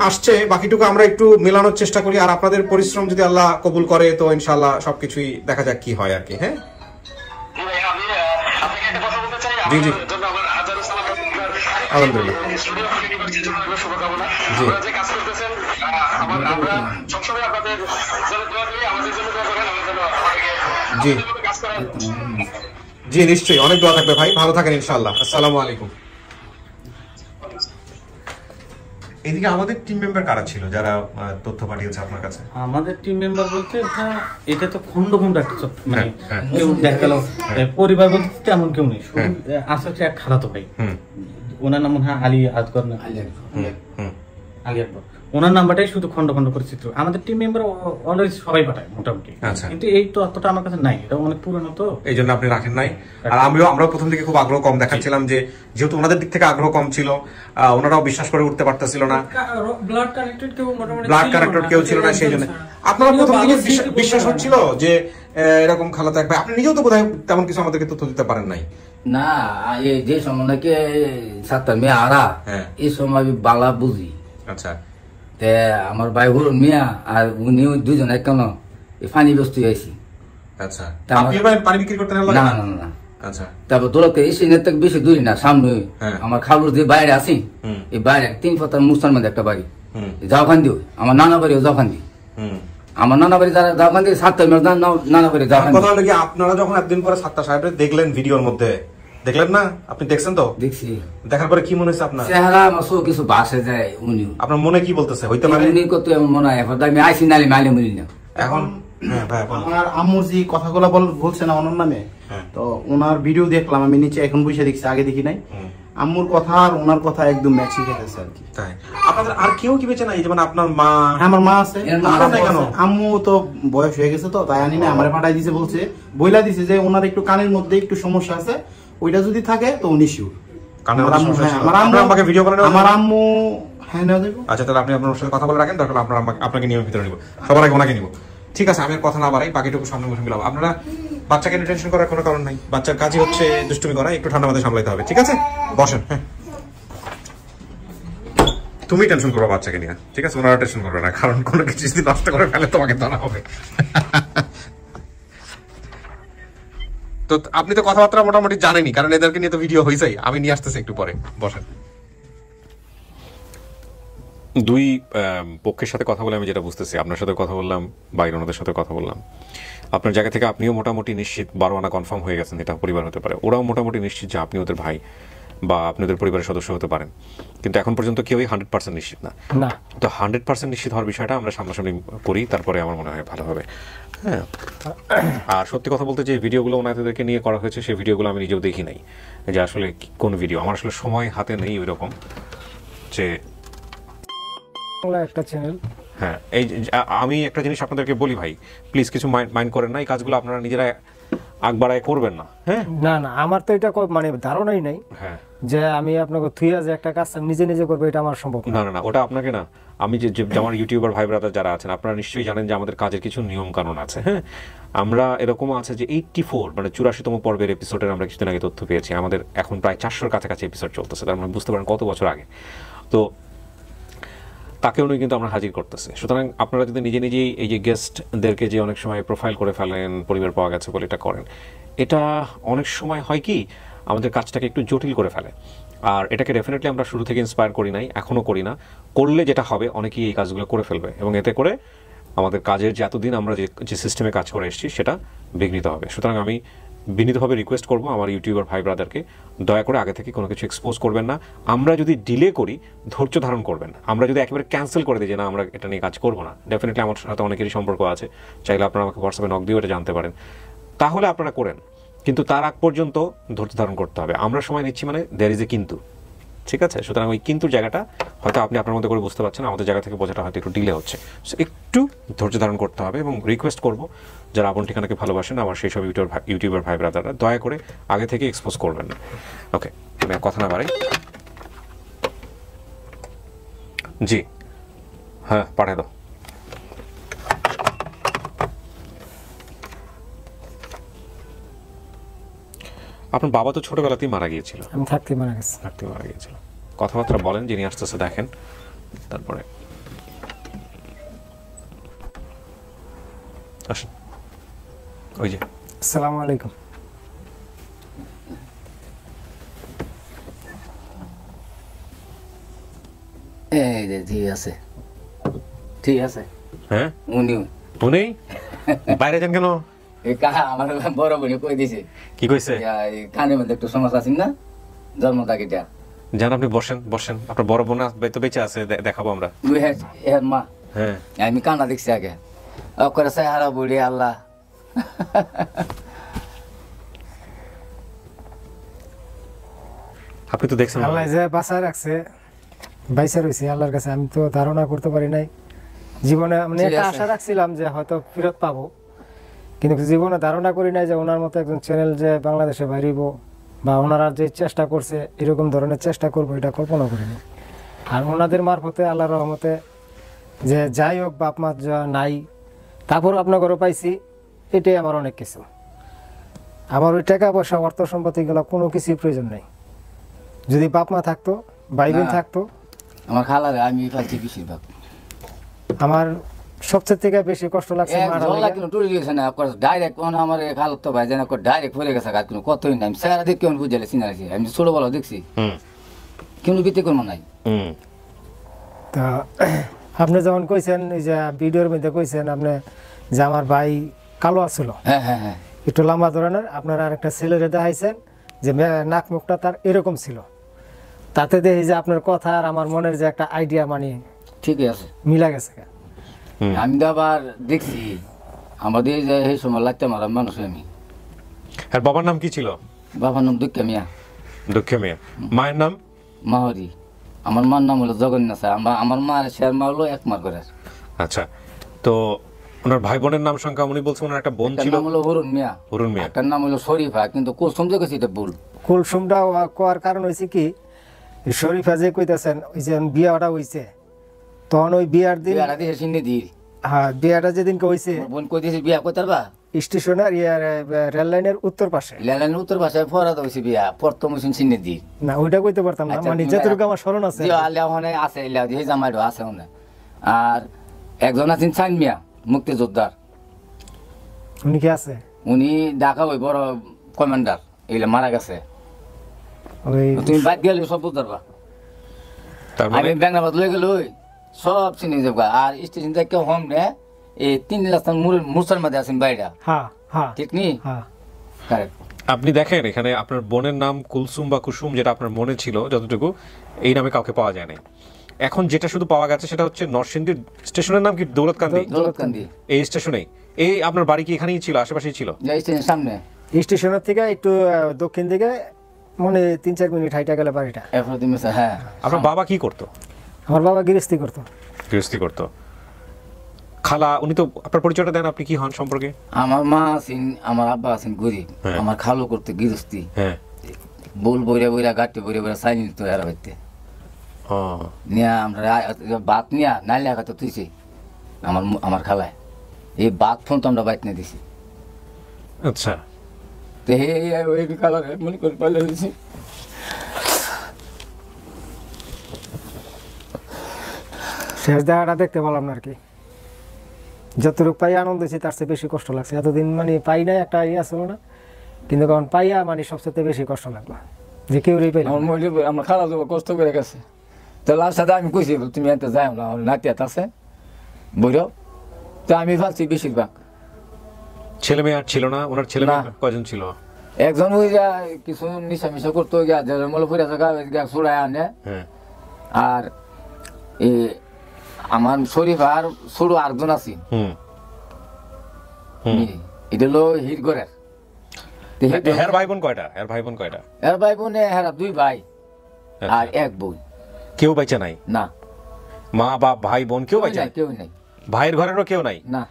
আসছে, বাকিটুকু আমরা একটু মেলানোর চেষ্টা করি। আর আপনাদের পরিশ্রম যদি আল্লাহ কবুল করে তো ইনশাআল্লাহ সবকিছুই দেখা যাক কি হয় আর কি। হ্যাঁ, জি জি, আলহামদুলিল্লাহ। জি জি, নিশ্চয়ই, অনেক দোয়া থাকবে ভাই, ভালো থাকেন ইনশাআল্লাহ। আসসালামু আলাইকুম। এদিকে আমাদের টিম মেম্বার কারা ছিল যারা তথ্য পাঠিয়েছে আপনার কাছে? আমাদের টিম মেম্বার বলতে এটা তো খন্ড খন্ড একটা মানে কেউ দেখা গেল পরিবার বলতে তেমন কেউ নেই, শুধু আছে হচ্ছে এক খালাতো ভাই, ওনার নাম মনে হয় আলী আজগর না আলী আকবর, ওনার নাম্বারটাই শুধু খন্ড খন্ড করে চিত্র। আমাদের টিম মেম্বার অলরেডি সবাই পাঠায় মোটামুটি, কিন্তু এই তো অতটা আমার কাছে নাই, এটা অনেক পুরনো তো এই জন্য আপনি রাখেন নাই। আর আমরা প্রথম থেকে খুব আগ্রহ কম দেখাচ্ছিলাম যে যেহেতু ওনাদের দিক থেকে আগ্রহ কম ছিল, ওনারাও বিশ্বাস করে উঠতে পারতেছিল না, ব্লাড কানেক্টেড কেউ ছিল না, সেই জন্য আপনার প্রথম থেকে বিশ্বাস হচ্ছিল যে এরকম খালাতো এক ভাই। আপনি নিজেও তো বোধহয় তেমন কিছু আমাদেরকে তথ্য দিতে পারেন নাই। না এই যে সময় নাকি 7টা মেয়ে আরা এই সময় আমি বাংলা বুঝি। আচ্ছা, আমার ভাই হল মিয়া আর উনিও দুজন কেন পানি বস্তু আইসি। আচ্ছা, আপনি পানি বিক্রি করতে না? না না না। আচ্ছা, তারপর দোলাতে এসে নেতা বেশি দূরি না, সামনে আমার খাবুর যে বাইরে আছি, এই বাইরে 3 পাতার মুসলমান মধ্যে একটা বাড়ি জাওখান্দি, আমার নানা বাড়িও জাওখান্দি, আমার নানা বাড়ি যারা জাওখান্দি 7টা মেয়ে নানা বাড়ি জাওখান্দি। কথা হলো কি, আপনারা যখন একদিন পরে 7টা সাহেবের দেখলেন ভিডিওর মধ্যে, দেখলেন না? আপনি দেখছেন তো? দেখছি। দেখার পরে কি মনে হচ্ছে আপনার? চেহারা আমার সব কিছু বাসে যায়, উনি আপনার মনে কি বলতেছে? হইতে পারে উনি কত এমন মনে হয় আমি আইসি নালি মাইলে মরি না। এখন আমার আম্মুর যে কথাগুলো বলছে না ওনার নামে, তো ওনার ভিডিও দেখলাম আমি নিচে, এখন বসে দেখছি, আগে দেখি নাই। আম্মুর কথা আর ওনার কথা একদম ম্যাচিং হয়েছে আর কি। তাই আপনাদের আর কেউ কি বেঁচে নাই? যেমন আপনার মা? আমার মা আছে। আম্মু তো বয়স হয়ে গেছে তো, তাই আনি না, আমার পাঠাই দিছে, বলছে বইলা দিছে যে ওনার একটু কানের মধ্যে একটু সমস্যা আছে, ওইটা যদি থাকে তো উনি শিওর। আমার আম্মু হ্যাঁ নেওয়া যাবে। আচ্ছা, তাহলে আপনি আপনার সাথে কথা বলে রাখেন, দরকার আপনাকে নিয়মের ভিতরে নিব, সবার আগে ওনাকে নিব। ঠিক আছে, আমি আর কথা না বাড়াই, বাকিটুকু সামনে বসে মিলাবো। আপনারা বাচ্চাকে টেনশন করার কোনো কারণ নাই, বাচ্চার কাজই হচ্ছে দুষ্টুমি করা, একটু ঠান্ডা মাথায় সামলাইতে হবে। ঠিক আছে, বসেন। হ্যাঁ, তুমি টেনশন করো বাচ্চাকে নিয়ে, ঠিক আছে? ওনারা টেনশন করবে না, কারণ কোনো কিছু যদি নষ্ট করে ফেলে তোমাকে ধরা হবে। তো আপনি তো কথাবার্তা মোটামুটি জানেনই, কারণ এদেরকে নিয়ে তো ভিডিও হয়েছেই। আমি নিয়ে আসতেছি একটু পরে, বসেন। দুই পক্ষের সাথে কথা বলে আমি যেটা বুঝতেছি, আপনার সাথে কথা বললাম, বাইরে ওনাদের সাথে কথা বললাম, আপনার জায়গা থেকে আপনিও মোটামুটি নিশ্চিত, 12 আনা কনফার্ম হয়ে গেছেন এটা পরিবার হতে পারে। ওরাও মোটামুটি নিশ্চিত যে আপনি ওদের ভাই বা আপনি ওদের পরিবারের সদস্য হতে পারেন, কিন্তু এখন পর্যন্ত কেউই 100% নিশ্চিত না। তো 100% নিশ্চিত হওয়ার বিষয়টা আমরা সামনাসামনি করি, তারপরে আমার মনে হয় ভালো হবে। হ্যাঁ, আর সত্যি কথা বলতে যে ভিডিওগুলো ওনাদেরকে নিয়ে করা হয়েছে, সেই ভিডিওগুলো আমি নিজেও দেখি নাই, যে আসলে কোন ভিডিও। আমার আসলে সময় হাতে নেই ওই রকম যে একটা চ্যানেল। হ্যাঁ, এই আমি একটা জিনিস আপনাদেরকে বলি ভাই, প্লিজ কিছু মাইন্ড করেন না, এই কাজগুলো আপনারা নিজেরা আগ বাড়ায় করবেন না। হ্যাঁ, না না, আমার তো এটা মানে ধারণাই নাই যে আমি আপনাকে থুইয়া যে একটা কাজ নিজে নিজে করবো, এটা আমার সম্ভব না। না না, ওটা আপনাকে না, আমি যে আমার ইউটিউবার ভাই ব্রাদার যারা আছেন, আপনারা নিশ্চয়ই জানেন যে আমাদের কাজের কিছু নিয়ম কানুন আছে। হ্যাঁ, আমরা এরকম আছে যে 84 মানে 84তম পর্বের এপিসোডের আমরা কিছুদিন আগে তথ্য পেয়েছি, আমাদের এখন প্রায় 400-র কাছাকাছি এপিসোড চলতেছে, তার মানে বুঝতে পারেন কত বছর আগে। তো তাকেও কিন্তু আমরা হাজির করতেছি। সুতরাং আপনারা যদি নিজে নিজেই এই যে গেস্টদেরকে যে অনেক সময় প্রোফাইল করে ফেলেন, পরিবার পাওয়া গেছে বলে এটা করেন, এটা অনেক সময় হয় কি আমাদের কাজটাকে একটু জটিল করে ফেলে। আর এটাকে ডেফিনেটলি আমরা শুরু থেকে ইন্সপায়ার করি নাই, এখনও করি না। করলে যেটা হবে, অনেকেই এই কাজগুলো করে ফেলবে এবং এতে করে আমাদের কাজের যে এতদিন আমরা যে সিস্টেমে কাজ করে এসেছি সেটা বিঘ্নিত হবে। সুতরাং আমি বিনীতভাবে রিকোয়েস্ট করবো আমার ইউটিউবার ভাই ব্রাদারকে, দয়া করে আগে থেকে কোনো কিছু এক্সপোজ করবেন না। আমরা যদি ডিলে করি, ধৈর্য ধারণ করবেন। আমরা যদি একেবারে ক্যান্সেল করে দিই যে না আমরা এটা নিয়ে কাজ করবো না, ডেফিনেটলি আমার সাথে অনেকেরই সম্পর্ক আছে, চাইলে আপনারা আমাকে হোয়াটসঅ্যাপে নক দিয়েও এটা জানতে পারেন, তাহলে আপনারা করেন। কিন্তু তার আগ পর্যন্ত ধৈর্য ধারণ করতে হবে। আমরা সময় নিচ্ছি মানে দেয়ার ইজ এ কিন্তু, ঠিক আছে? সুতরাং ওই কিন্তু জায়গাটা হয়তো আপনি আপনার মধ্যে করে বুঝতে পারছেন, আমাদের জায়গা থেকে বোঝাটা হয়তো একটু ডিলে হচ্ছে। একটু ধৈর্য ধারণ করতে হবে এবং রিকোয়েস্ট করবো যারা আপন ঠিকানাকে ভালোবাসেন, আমার সেই সব ইউটিউবার ভাই ব্রাদাররা, দয়া করে আগে থেকে এক্সপোজ করবেন না। ওকে, আমি কথা না বাড়াই। জি হ্যাঁ, পাঠিয়ে দাও। আপনার বাবা তো ছোটবেলাতেই মারা গিয়েছিল। আমি থাকতে মারা গিয়েছিল। কথাবার্তা বলেন, যিনি আসতেছে দেখেন, তারপরে আসেন। ওই যে আসসালামু আলাইকুম। ঠিক আছে, ঠিক আছে। হ্যাঁ, উনি বাইরে যান কেন? আমার বড় বোনে কই দিছে। কি কইছে? কানের মধ্যে একটু সমস্যা আছে না, জন্ম থাকিটা জান আপনি বসেন বসেন, আপনার বড় বোন তো বেঁচে আছে, দেখাবো আমরা। এর মা হ্যাঁ আমি কান্না দেখছি আগে করে চেহারা বুড়ি আল্লাহ। আপনি তো দেখছেন আল্লাহ যে বাঁচায় রাখছে, বাইসা রয়েছে আল্লাহর কাছে। আমি তো ধারণা করতে পারি নাই জীবনে, মানে একটা আশা রাখছিলাম যে হয়তো ফেরত পাবো, কিন্তু জীবনে ধারণা করি নাই যে ওনার মতো একজন চ্যানেল যে বাংলাদেশে বাইরিব, বা ওনারা যে চেষ্টা করছে এরকম ধরনের চেষ্টা করবো এটা কল্পনা করিনি। আর ওনাদের মারফতে আল্লাহর রহমতে যে যাই হোক বাপ মা যা নাই, তারপর আপনার ঘরে পাইছি, এটাই আমার অনেক কিছু। আমার ওই টাকা পয়সা অর্থ সম্পত্তিগুলো কোনো কিছুই প্রয়োজন নেই। যদি বাপ মা থাকতো, ভাই বোন থাকতো, আমার খালারে আমি পাইছি বেশিরভাগ। আমার সবচেয়ে থেকে বেশি কষ্ট লাগছে মারা লাগে। টুরি গেছে না ডাইরেক্ট আমার খালত তো ভাই যেন ডাইরেক্ট পড়ে গেছে গাছ, কোনো কতই নাই। চেহারা দেখে কেমন বুঝালে চিনাইছি, আমি ছোটবেলা দেখছি কেমন বিতে কোনো নাই। তা আপনি যখন কইছেন, এই যে ভিডিওর মধ্যে কইছেন আপনি যে আমার ভাই কালো আছিল, হ্যাঁ হ্যাঁ হ্যাঁ, একটু লম্বা ধরনের, আপনার আর একটা ছেলেরে দেখাইছেন যে নাক মুখটা তার এরকম ছিল। তাতে দেখি যে আপনার কথা আর আমার মনের যে একটা আইডিয়া মানে ঠিকই আছে, মিলা গেছে। আমি তো আবার দেখছি আমাদের যে এই সময় লাগতে মারা মানুষ। আমি আর বাবার নাম কি ছিল? বাবার নাম দুঃখে মিয়া। দুঃখে মিয়া। মায়ের নাম? মাহরি। আমার মার নাম হলো জগন্নাথ। আমার মার শেয়ার মা হলো এক মার করে। আচ্ছা, তো ওনার ভাই বোনের নাম সংখ্যা উনি বলছেন ওনার একটা বোন ছিল, নাম হলো হরুন মিয়া। হরুন মিয়া। একটা নাম হলো শরীফা, কিন্তু কুলসুম যে কইছি এটা ভুল। কুলসুমটা কোয়ার কারণ হয়েছে কি, শরীফা যে কইতেছেন ওই যে বিয়াটা হইছে, তখন ওই বিয়ার দিন বিয়াটা দিয়ে সিন্নি দি। হ্যাঁ, বিয়াটা যেদিনকে হইছে বোন কই দিয়েছে বিয়া কই তারবা স্টেশনের রেল লাইনের উত্তর পাশে, লেলানের উত্তর পাশে ফরাদ হইছে বিয়া, প্রথম হইছে সিন্নি দি। না ওইটা কইতে পারতাম না, মানে যতটুকু আমার স্মরণ আছে। যে আলে ওখানে আছে, ইলা দিয়ে জামাইটো আছে ওখানে। আর একজন আছেন সাইন মিয়া, মুক্তিযোদ্ধার। উনি কি আছে? উনি ঢাকা ওই বড় কমান্ডার, এগুলা মারা গেছে। ওই তুমি বাদ গেলে সব বুঝতে পারবা। আমি বেঙ্গাবাদ লয়ে গেল সব চিনি যাবো। আর স্টেশন থেকে হোম রে এই 3 রাস্তার মুরসার মধ্যে আছেন বাইরা। হ্যাঁ হ্যাঁ, ঠিক নি? হ্যাঁ কারেক্ট। আপনি দেখেন এখানে আপনার বোনের নাম কুলসুম বা কুসুম, যেটা আপনার মনে ছিল যতটুকু, এই নামে কাউকে পাওয়া যায় নাই। এখন যেটা শুধু পাওয়া গেছে সেটা হচ্ছে নরসিংদী স্টেশনের নাম কি? দৌলতকান্দি। দৌলতকান্দি এই স্টেশনেই। এই আপনার বাড়ি কি এখানেই ছিল, আশেপাশেই ছিল? স্টেশনের সামনে। স্টেশনের থেকে একটু দক্ষিণ দিকে মনে 3-4 মিনিট হাইটা গেলে বাড়িটা। হ্যাঁ। আপনার বাবা কি করতো? আমার বাবা গৃহস্থী করতো। গৃহস্থী করতো। খালা উনি তো, আপনার পরিচয়টা দেন, আপনি কি হন সম্পর্কে? আমার মা আছেন, আমার আব্বা আছেন গরিব। আমার খালু করতে গৃহস্থী। হ্যাঁ। বল বইরা বইরা গাঁটে বইরা বইরা চাইনি তো এরা হইতে নিয়া আমরা ভাত নিয়া নাইলে খাতে তুইছি আমার খালায়। এই ভাত ফোন তো আমরা বাইক নিয়ে দিছি। আচ্ছা, তো হে ওই খালা মনে করে পাইলে দিছি। শেষ দেখাটা দেখতে পেলাম না আর কি। যতটুকু পাই আনন্দ হয়েছে তার চেয়ে বেশি কষ্ট লাগছে। এতদিন মানে পাই না, একটা ইয়ে আসলো না, কিন্তু কারণ পাইয়া মানে সবচেয়ে বেশি কষ্ট লাগলো যে কেউ রে পাইলাম। আমার খালা তো কষ্ট করে গেছে। তো লাস্ট সাথে আমি কইছি তুমি এতে যাই না, নাতিয়াত আছে বইরো। তো আমি ভাবছি বেশিরভাগ ছেলে মেয়ে আর ছিল না। ওনার ছেলে মেয়ে কয়জন ছিল? একজন ওই কিছু নিশা মিশা করতো, মলে ফুরা থাকা ছুড়ায় আনে। আর আমার শরীফ আর ছোট আরেকজন আছে, এটা হলো হিট করে। এর ভাই বোন কয়টা? এর ভাই বোন কয়টা? এর ভাই বোন হেরা 2 ভাই আর 1 বোন। কেউ বাইচা নাই? না। মা বা ভাই বোন কেউ বাইচা নাই? কেউ নাই। ভাইয়ের ঘরেরও কেউ নাই? না।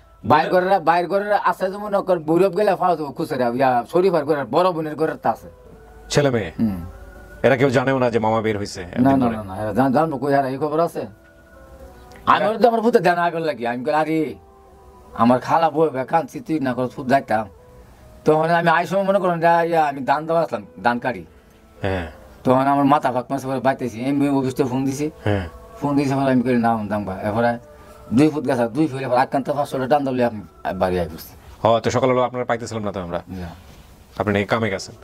বাইর ঘরের আছে যেমন বৈরব গেলে ফাওয়া খুচরা শরীফার ঘরের বড় বোনের ঘরের তা আছে ছেলে মেয়ে। এরা কেউ জানেও না যে মামা বের হয়েছে? না না না, জানবো কই আর এই খবর আছে? আমি তো আমার ভূতে জানা আগল লাগি। আমি কই আরে আমার খালা বই কাঁদছি, তুই না করে খুব যাইতাম। তখন আমি আই সময় মনে করেন আমি ধান দেওয়া আসলাম, ধান কাটি। তখন আমার মাথা ফাঁক মাসে বাইতেছি, এমবি অফিসে ফোন দিছি। ফোন দিয়েছে আমি করি নাম দামবা। এরপরে 2 ফুট গেছে, 2 ফুট আকান্ত 500 টাকা দাম দিলে আমি বাড়ি আই করছি। তো সকালবেলা আপনারা পাইতেছিলাম না তো আমরা, আপনি এই কামে গেছেন।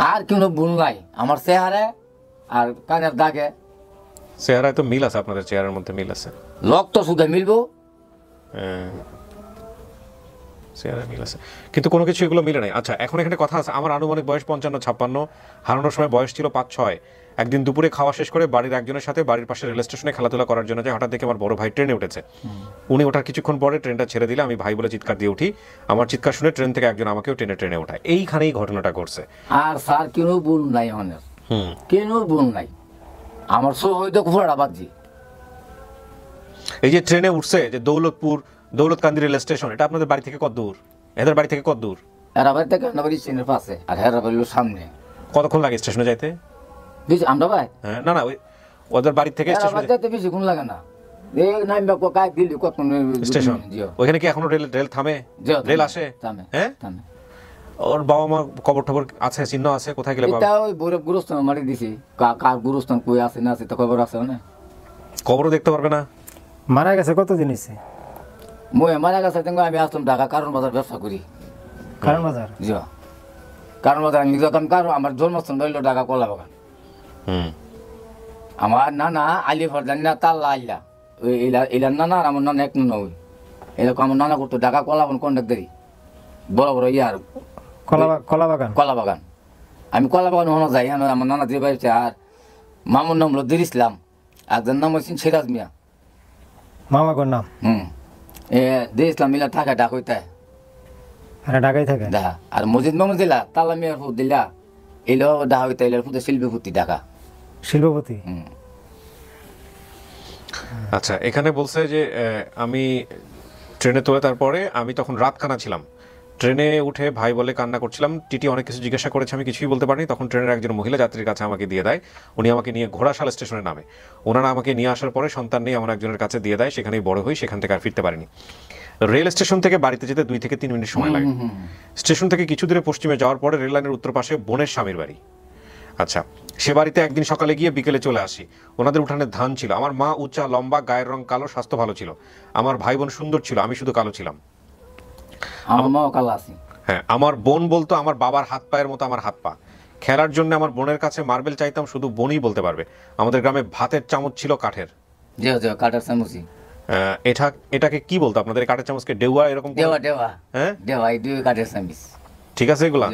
আর কোনো ভুল নাই আমার চেহারা আর কানের দাগে। চেহারায় তো মিল আছে, আপনাদের চেহারার মধ্যে মিল আছে। রক্ত শুধু মিলবো। চেহারা মিল আছে, কিন্তু কোনো কিছু এগুলো মিলে নাই। আচ্ছা, এখন এখানে কথা আছে, আমার আনুমানিক বয়স 55-56, হারানোর সময় বয়স ছিল 5-6। একদিন দুপুরে খাওয়া শেষ করে বাড়ির একজনের সাথে বাড়ির পাশে রেল স্টেশনে খেলাধুলা করার জন্য যায়, হঠাৎ দেখে আমার বড় ভাই ট্রেনে উঠেছে। উনি ওঠার কিছুক্ষণ পরে ট্রেনটা ছেড়ে দিলে আমি ভাই বলে চিৎকার দিয়ে উঠি। আমার চিৎকার শুনে ট্রেন থেকে একজন আমাকেও ট্রেনে ওঠায়। এইখানেই ঘটনাটা ঘটছে। আর স্যার কেন ভুল নাই, আমাদের কেন ভুল নাই, আমার সো হয়তো পুরাটা বাদজি। এই যে ট্রেনে উঠছে যে দৌলতকান্দি রেল স্টেশন, এটা আপনাদের বাড়ি থেকে কত দূর? এদের বাড়ি থেকে কত দূর? এরা বাড়ি থেকে আমরা বাড়ি ট্রেনের পাশে, আর হেরা বাড়ির সামনে। কতক্ষণ লাগে স্টেশনে যাইতে? আমরা ভাই হ্যাঁ, না ওদের বাড়ি থেকে স্টেশনে যাইতে বেশিক্ষণ লাগে না। স্টেশন ওইখানে কি এখনো রেল থামে? রেল আসে? হ্যাঁ, ওর বাবা মা কবর টবর আছে, চিহ্ন আছে? কোথায় গেলে এটা ওই বৈরব গুরুস্থান মারি দিছি, কার গুরুস্থান কই আছে না আছে তো খবর আছে না। কবরও দেখতে পারবে না? মারা গেছে কতদিন হইছে? মই মারা গেছে আমি আসলাম ঢাকা কারণ বাজার ব্যবসা করি। কারণ বাজার? জি, কারণ বাজার নিজের কাম। কারণ আমার জন্মস্থান রইল ঢাকা কলা বাগান। আমার নানা আলি ফরদান না তাল্লা আল্লা, ওই এলার নানা আর আমার নানা এক নানা। ওই এরকম আমার নানা করতো ঢাকা কলা বাগান কন্ডাক্টারি, বড় বড় ইয়ার কলা বাগান। আমি কলা বাগান হনো যাই, আমার নানা যে বাড়িতে। আর মামুর নাম হলো দের ইসলাম, একজন নাম হচ্ছেন সিরাজ মিয়া। মামাগর নাম? দের ইসলাম মিলা ঢাকা হইতে ঢাকায় থাকে। আর মসজিদ মামুদ দিলা তালা মিয়ার ফুট দিলা, এলো ঢাকা হইতে এলার ফুটে শিল্পীপতি ঢাকা শিল্পপতি। আচ্ছা, এখানে বলছে যে আমি ট্রেনে তোলে, তারপরে আমি তখন রাতখানা ছিলাম। ট্রেনে উঠে ভাই বলে কান্না করছিলাম। টিটি অনেক কিছু জিজ্ঞাসা করেছে, আমি কিছুই বলতে পারিনি। তখন ট্রেনের একজন মহিলা যাত্রীর কাছে আমাকে দিয়ে দেয়। উনি আমাকে নিয়ে ঘোড়াশাল স্টেশনে নামে। ওনারা আমাকে নিয়ে আসার পরে সন্তান নিয়ে আমার একজনের কাছে দিয়ে দেয়, সেখানেই বড় হই। সেখান থেকে আর ফিরতে পারিনি। রেল স্টেশন থেকে বাড়িতে যেতে 2 থেকে 3 মিনিট সময় লাগে। স্টেশন থেকে কিছু দূরে পশ্চিমে যাওয়ার পরে রেল লাইনের উত্তর পাশে বোনের স্বামীর বাড়ি। আচ্ছা, সে বাড়িতে একদিন সকালে গিয়ে বিকেলে চলে আসি। ওনাদের উঠানে ধান ছিল। আমার মা উচ্চা লম্বা, গায়ের রং কালো, স্বাস্থ্য ভালো ছিল। আমার ভাই বোন সুন্দর ছিল, আমি শুধু কালো ছিলাম। আমার মাও কালো আছে। হ্যাঁ, আমার বোন বলতো আমার বাবার হাত পায়ের মতো আমার হাত পা। খেলার জন্য আমার বোনের কাছে মার্বেল চাইতাম, শুধু বোনই বলতে পারবে। আমাদের গ্রামে ভাতের চামচ ছিল কাঠের। কাঠের চামচই। এটাকে কি বলতো আপনাদের? কাঠের চামচকে ডেওয়া এরকম? ডেওয়া। হ্যাঁ, ডেওয়া, এই দুই কাঠের চামচ। ঠিক আছে, এগুলা।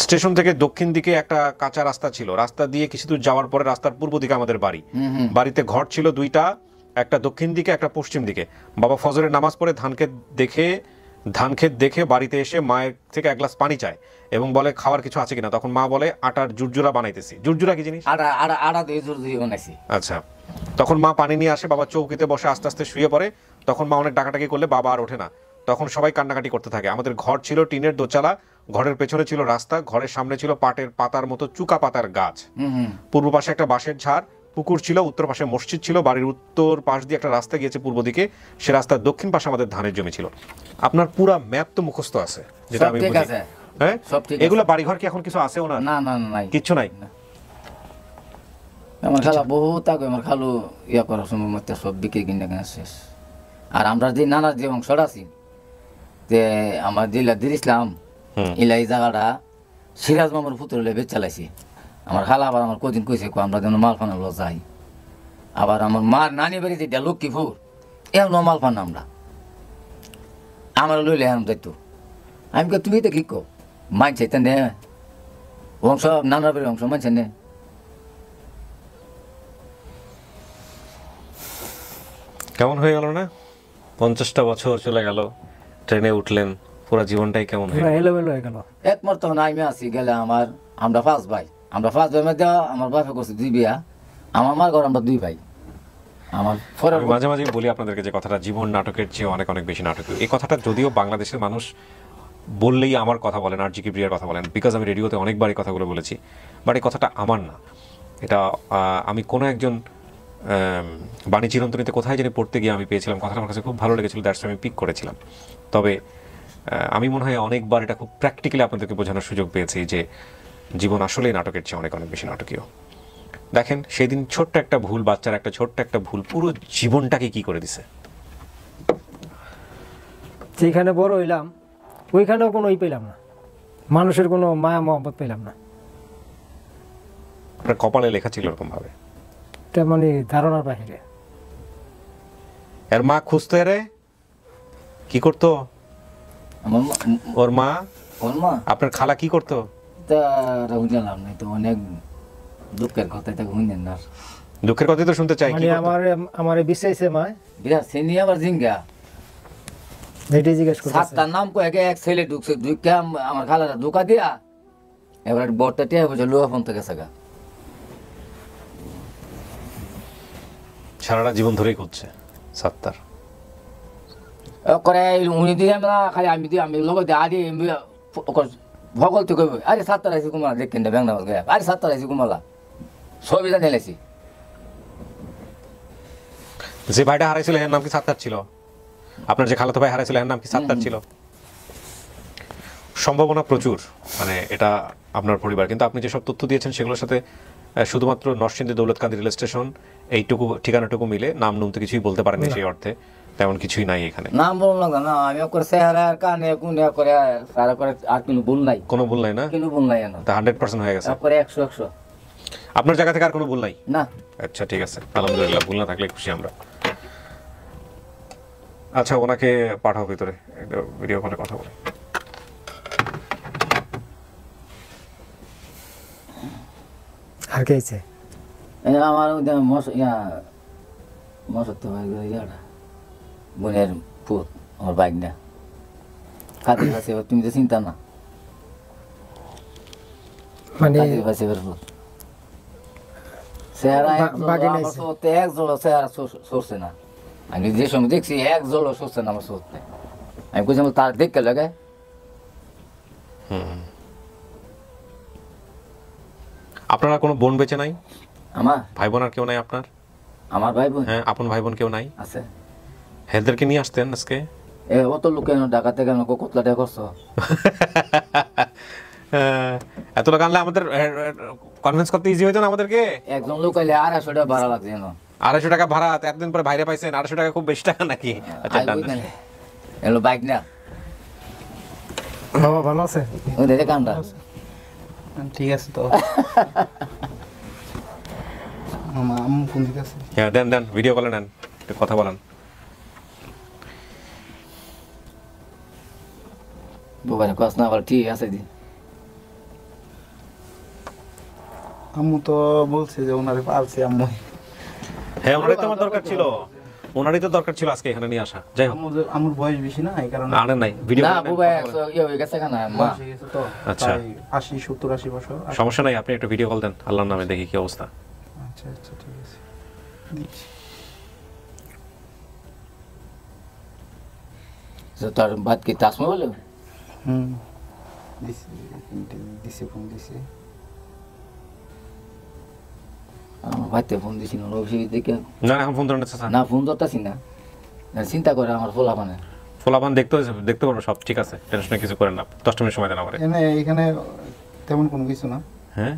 স্টেশন থেকে দক্ষিণ দিকে একটা কাঁচা রাস্তা ছিল। রাস্তা দিয়ে কিছু দূর যাওয়ার পরে রাস্তার পূর্ব দিকে আমাদের বাড়ি। বাড়িতে ঘর ছিল 2টা, একটা দক্ষিণ দিকে, একটা পশ্চিম দিকে। বাবা ফজরের নামাজ পড়ে ধানক্ষেত দেখে বাড়িতে এসে মায়ের থেকে 1 গ্লাস পানি চায় এবং বলে খাওয়ার কিছু আছে কিনা। তখন মা বলে আটার জুরজুরা বানাইতেছি। জুরজুরা কি জিনিস? আটা দিয়ে জুরজুরি বানাইছি। আচ্ছা, তখন মা পানি নিয়ে আসে। বাবা চৌকিতে বসে আস্তে আস্তে শুয়ে পড়ে। তখন মা অনেক ডাকাডাকি করলে বাবা আর ওঠে না। তখন সবাই কান্নাকাটি করতে থাকে। আমাদের ঘর ছিল টিনের দোচালা। ঘরের পেছনে ছিল রাস্তা। ঘরের সামনে ছিল পাটের পাতার মতো চুকা পাতার গাছ। পূর্ব পাশে একটা বাঁশের ঝাড়, পুকুর ছিল। উত্তর পাশে মসজিদ ছিল। বাড়ির উত্তর পাশ দিয়ে একটা রাস্তা গিয়েছে পূর্ব দিকে। সে রাস্তার দক্ষিণ পাশে আমাদের ধানের জমি ছিল। আপনার পুরো ম্যাপ তো মুখস্থ আছে, যেটা আমি বুঝি। হ্যাঁ, এগুলো বাড়িঘর কি এখন কিছু আছে? না না না নাই, কিচ্ছু নাই। আমার খালা বহুত আগে, আমার খালু ইয়া করার সময় মধ্যে সব বিক্রি কিনে কিনে শেষ। আর আমরা যে নানার যে অংশটা আছি, যে আমার দিলা দের ইসলাম ইলা, এই জায়গাটা সিরাজ মামার পুত্র বেচ চালাইছি। আমার খালা আবার আমার কদিন কইছে আমরা যেন মাল ফানালো যাই। আবার আমার মার নানি বাড়ি যেটা লক্ষ্মীপুর, এমন মাল ফান আমরা আমার লইলে এখন যাইতো। আমি কে তুমি তো কি কো মানছে তে নে অংশ, নানার বাড়ির অংশ মানছে নে। কেমন হয়ে গেল না? 50টা বছর চলে গেল, ট্রেনে উঠলেন, পুরো জীবনটাই কেমন হয়ে গেল। একমার তখন আমি আসি গেলে আমরা 5 ভাই। আমরা 5 ভাই মধ্যে আমার বাপে করছে 2 বিয়া। আমার মার ঘর আমরা 2 ভাই। আমার মাঝে মাঝে বলি আপনাদেরকে যে কথাটা জীবন নাটকের চেয়ে অনেক অনেক বেশি নাটকীয়। এই কথাটা যদিও বাংলাদেশের মানুষ বললেই আমার কথা বলেন, আর জি কে প্রিয়ার কথা বলেন, বিকজ আমি রেডিওতে অনেকবার এই কথাগুলো বলেছি। বাট এই কথাটা আমার না, এটা আমি কোনো একজন বাণী চিরন্তনীতে কোথায় জানি পড়তে গিয়ে আমি পেয়েছিলাম। কথাটা আমার কাছে খুব ভালো লেগেছিল, দ্যাটস আমি পিক করেছিলাম। তবে আমি মনে হয় অনেকবার এটা খুব প্র্যাকটিক্যালি আপনাদেরকে বোঝানোর সুযোগ পেয়েছি যে জীবন আসলেই নাটকের চেয়ে অনেক অনেক বেশি নাটকীয়। দেখেন, সেদিন ছোট্ট একটা ভুল, বাচ্চার একটা ছোট্ট একটা ভুল পুরো জীবনটাকে কি করে দিছে। যেখানে বড় হইলাম ওইখানেও কোনো পেলাম না, মানুষের কোনো মায়া মহব্বত পেলাম না। আপনার কপালে লেখা ছিল এরকম ভাবে? এটা মানে ধারণার বাহিরে। এর মা খুঁজতো, রে কি করতো? আমার ওর মা ওর মা আপনার খালা কি করতো? তা জানলাম না তো, অনেক দুঃখের কথা তাকে শুনেন না। দুঃখের কথাই তো শুনতে চাই। কি মানে করতো? আমারে বিশ্বাসে মা বিরাট শ্রেণী আবার জিঙ্গা এটাই জিজ্ঞেস করতেছে। সাতটার নাম কয়ে এক ছেলে ঢুকছে, ঢুকে আমার খালাটা ধোকা দিয়া এবার বরটা টিয়া বসে লোহা ফোন থেকে গেছে গা। সারাটা জীবন ধরেই করছে সাত্তার। করে উনি দিয়ে আমরা খালি আমি দিয়ে আমি লোক দিয়ে আদি ভগল তো কইব আরে সাতটার আইসি কুমালা দেখেন না ব্যাংনা গয়া আরে সাতটার আইসি কুমালা সবই জানে লেছি। যে ভাইটা হারাইছিল এর নাম কি সাত্তার ছিল? আপনার যে খালাতো ভাই হারাইছিল এর নাম কি সাত্তার ছিল? সম্ভাবনা প্রচুর, মানে এটা আপনার পরিবার। কিন্তু আপনি যেসব তথ্য দিয়েছেন সেগুলোর সাথে শুধুমাত্র নরসিংদী দৌলতকান্দি রেল স্টেশন এইটুকু ঠিকানাটুকু মিলে নাম নুম তো কিছুই বলতে পারেনি সেই অর্থে, তেমন কিছুই নাই এখানে। নাম বললাম না আমি করে চেহারা আর কানে কুনে করে সারা করে আর কোনো ভুল নাই, কোনো ভুল নাই না? কোনো ভুল নাই না, তা 100% হয়ে গেছে তারপরে 100 আপনার জায়গা থেকে আর কোনো ভুল নাই না। আচ্ছা ঠিক আছে, আলহামদুলিল্লাহ, ভুল না থাকলে খুশি আমরা। আচ্ছা ওনাকে পাঠাও ভিতরে, ভিডিও কলে কথা বলে। আর কে আছে? আমার মশত্ব ভাই ইয়াটা বোনের পুত আমার বাইক না কাদের কাছে, তুমি তো চিন্তা না মানে কাদের কাছে চেহারা এক জোড়ো চেহারা সরছে না। আমি যে সময় দেখছি এক জোড়ো সরছে না আমার সরতে, আমি বুঝলাম তার দেখতে লাগে। আপনারা কোনো বোন বেঁচে নাই? আমার ভাই বোন আর কেউ নাই আপনার? আমার ভাই বোন হ্যাঁ, আপন ভাই বোন কেউ নাই? আছে। হেলদেরকে নিয়ে আসতেন আজকে। অত লোকে ঢাকাতে কেন কতলাটা করছো? এত লোক আনলে আমাদের কনভিন্স করতে ইজি হইতো না আমাদেরকে। একজন লোক আইলে 250 টাকা ভাড়া লাগছে না। 250 টাকা ভাড়া, এতদিন পরে বাইরে পাইছেন, 250 টাকা খুব বেশি টাকা নাকি? আচ্ছা এলো বাইক না বাবা ভালো আছে? ওই দেখে কামটা ঠিক আছে তো। আম্মু ফোন দিতেছে। হ্যাঁ দেন দেন, ভিডিও কলে নেন, একটু কথা বলেন। বাবার কাজ না বল ঠিক আছে দি। আম্মু তো বলছে যে ওনারে পালছে আম্মু। হ্যাঁ ওনারই তো আমার দরকার ছিল, ওনারই তো দরকার ছিল আজকে এখানে নিয়ে আসা। যাই হোক আমার বয়স বেশি না, এই কারণে আনেন নাই ভিডিও। না বুবা ইয়ে হয়ে গেছে কেন মা? আচ্ছা 80 70 80 বছর। সমস্যা নাই, আপনি একটু ভিডিও কল দেন আল্লাহর নামে, দেখি কি অবস্থা। আচ্ছা আচ্ছা ঠিক আছে দিচ্ছি। তার বাদ কি তাসমা বলে? দিছি ফোন দিছি। আমার ভাইতে ফোন দিছি না অবশ্যই দেখে না এখন ফোন ধরেন চাচা। না ফোন ধরতাছি না, চিন্তা করে আমার ফোলাপানে ফোলাপান দেখতে পারবো সব ঠিক আছে, টেনশন কিছু করেন না। 10 মিনিট সময় দেন আমারে। এখানে তেমন কোনো কিছু না। হ্যাঁ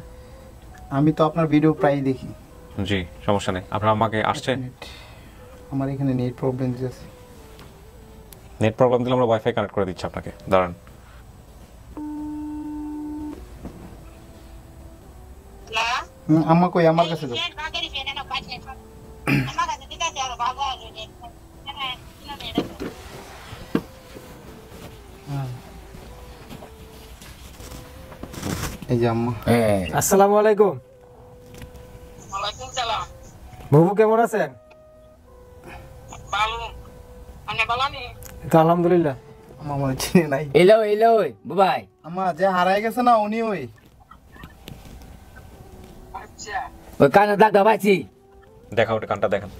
আমি তো আপনার ভিডিও প্রায় দেখি। জি সমস্যা নেই, আপনার আমাকে আসছে। আমার এখানে নেট প্রবলেম আছে। নেট প্রবলেম দিলে আমরা ওয়াইফাই কানেক্ট করে দিচ্ছি আপনাকে, দাঁড়ান। আম্মা কই আমার কাছে দাও। এই যে আম্মা। আসসালামু আলাইকুম। ওয়ালাইকুম সালাম। বাবু কেমন আছেন? ভালো, আপনি ভালো নি? তো আলহামদুলিল্লাহ। আম্মা মনে চিনে নাই। এলো এলো ওই বুবাই আম্মা যে হারাই গেছে না উনি ওই। আচ্ছা ওই কানে দাগ দাবাইছি, দেখা ওটা কানটা দেখেন।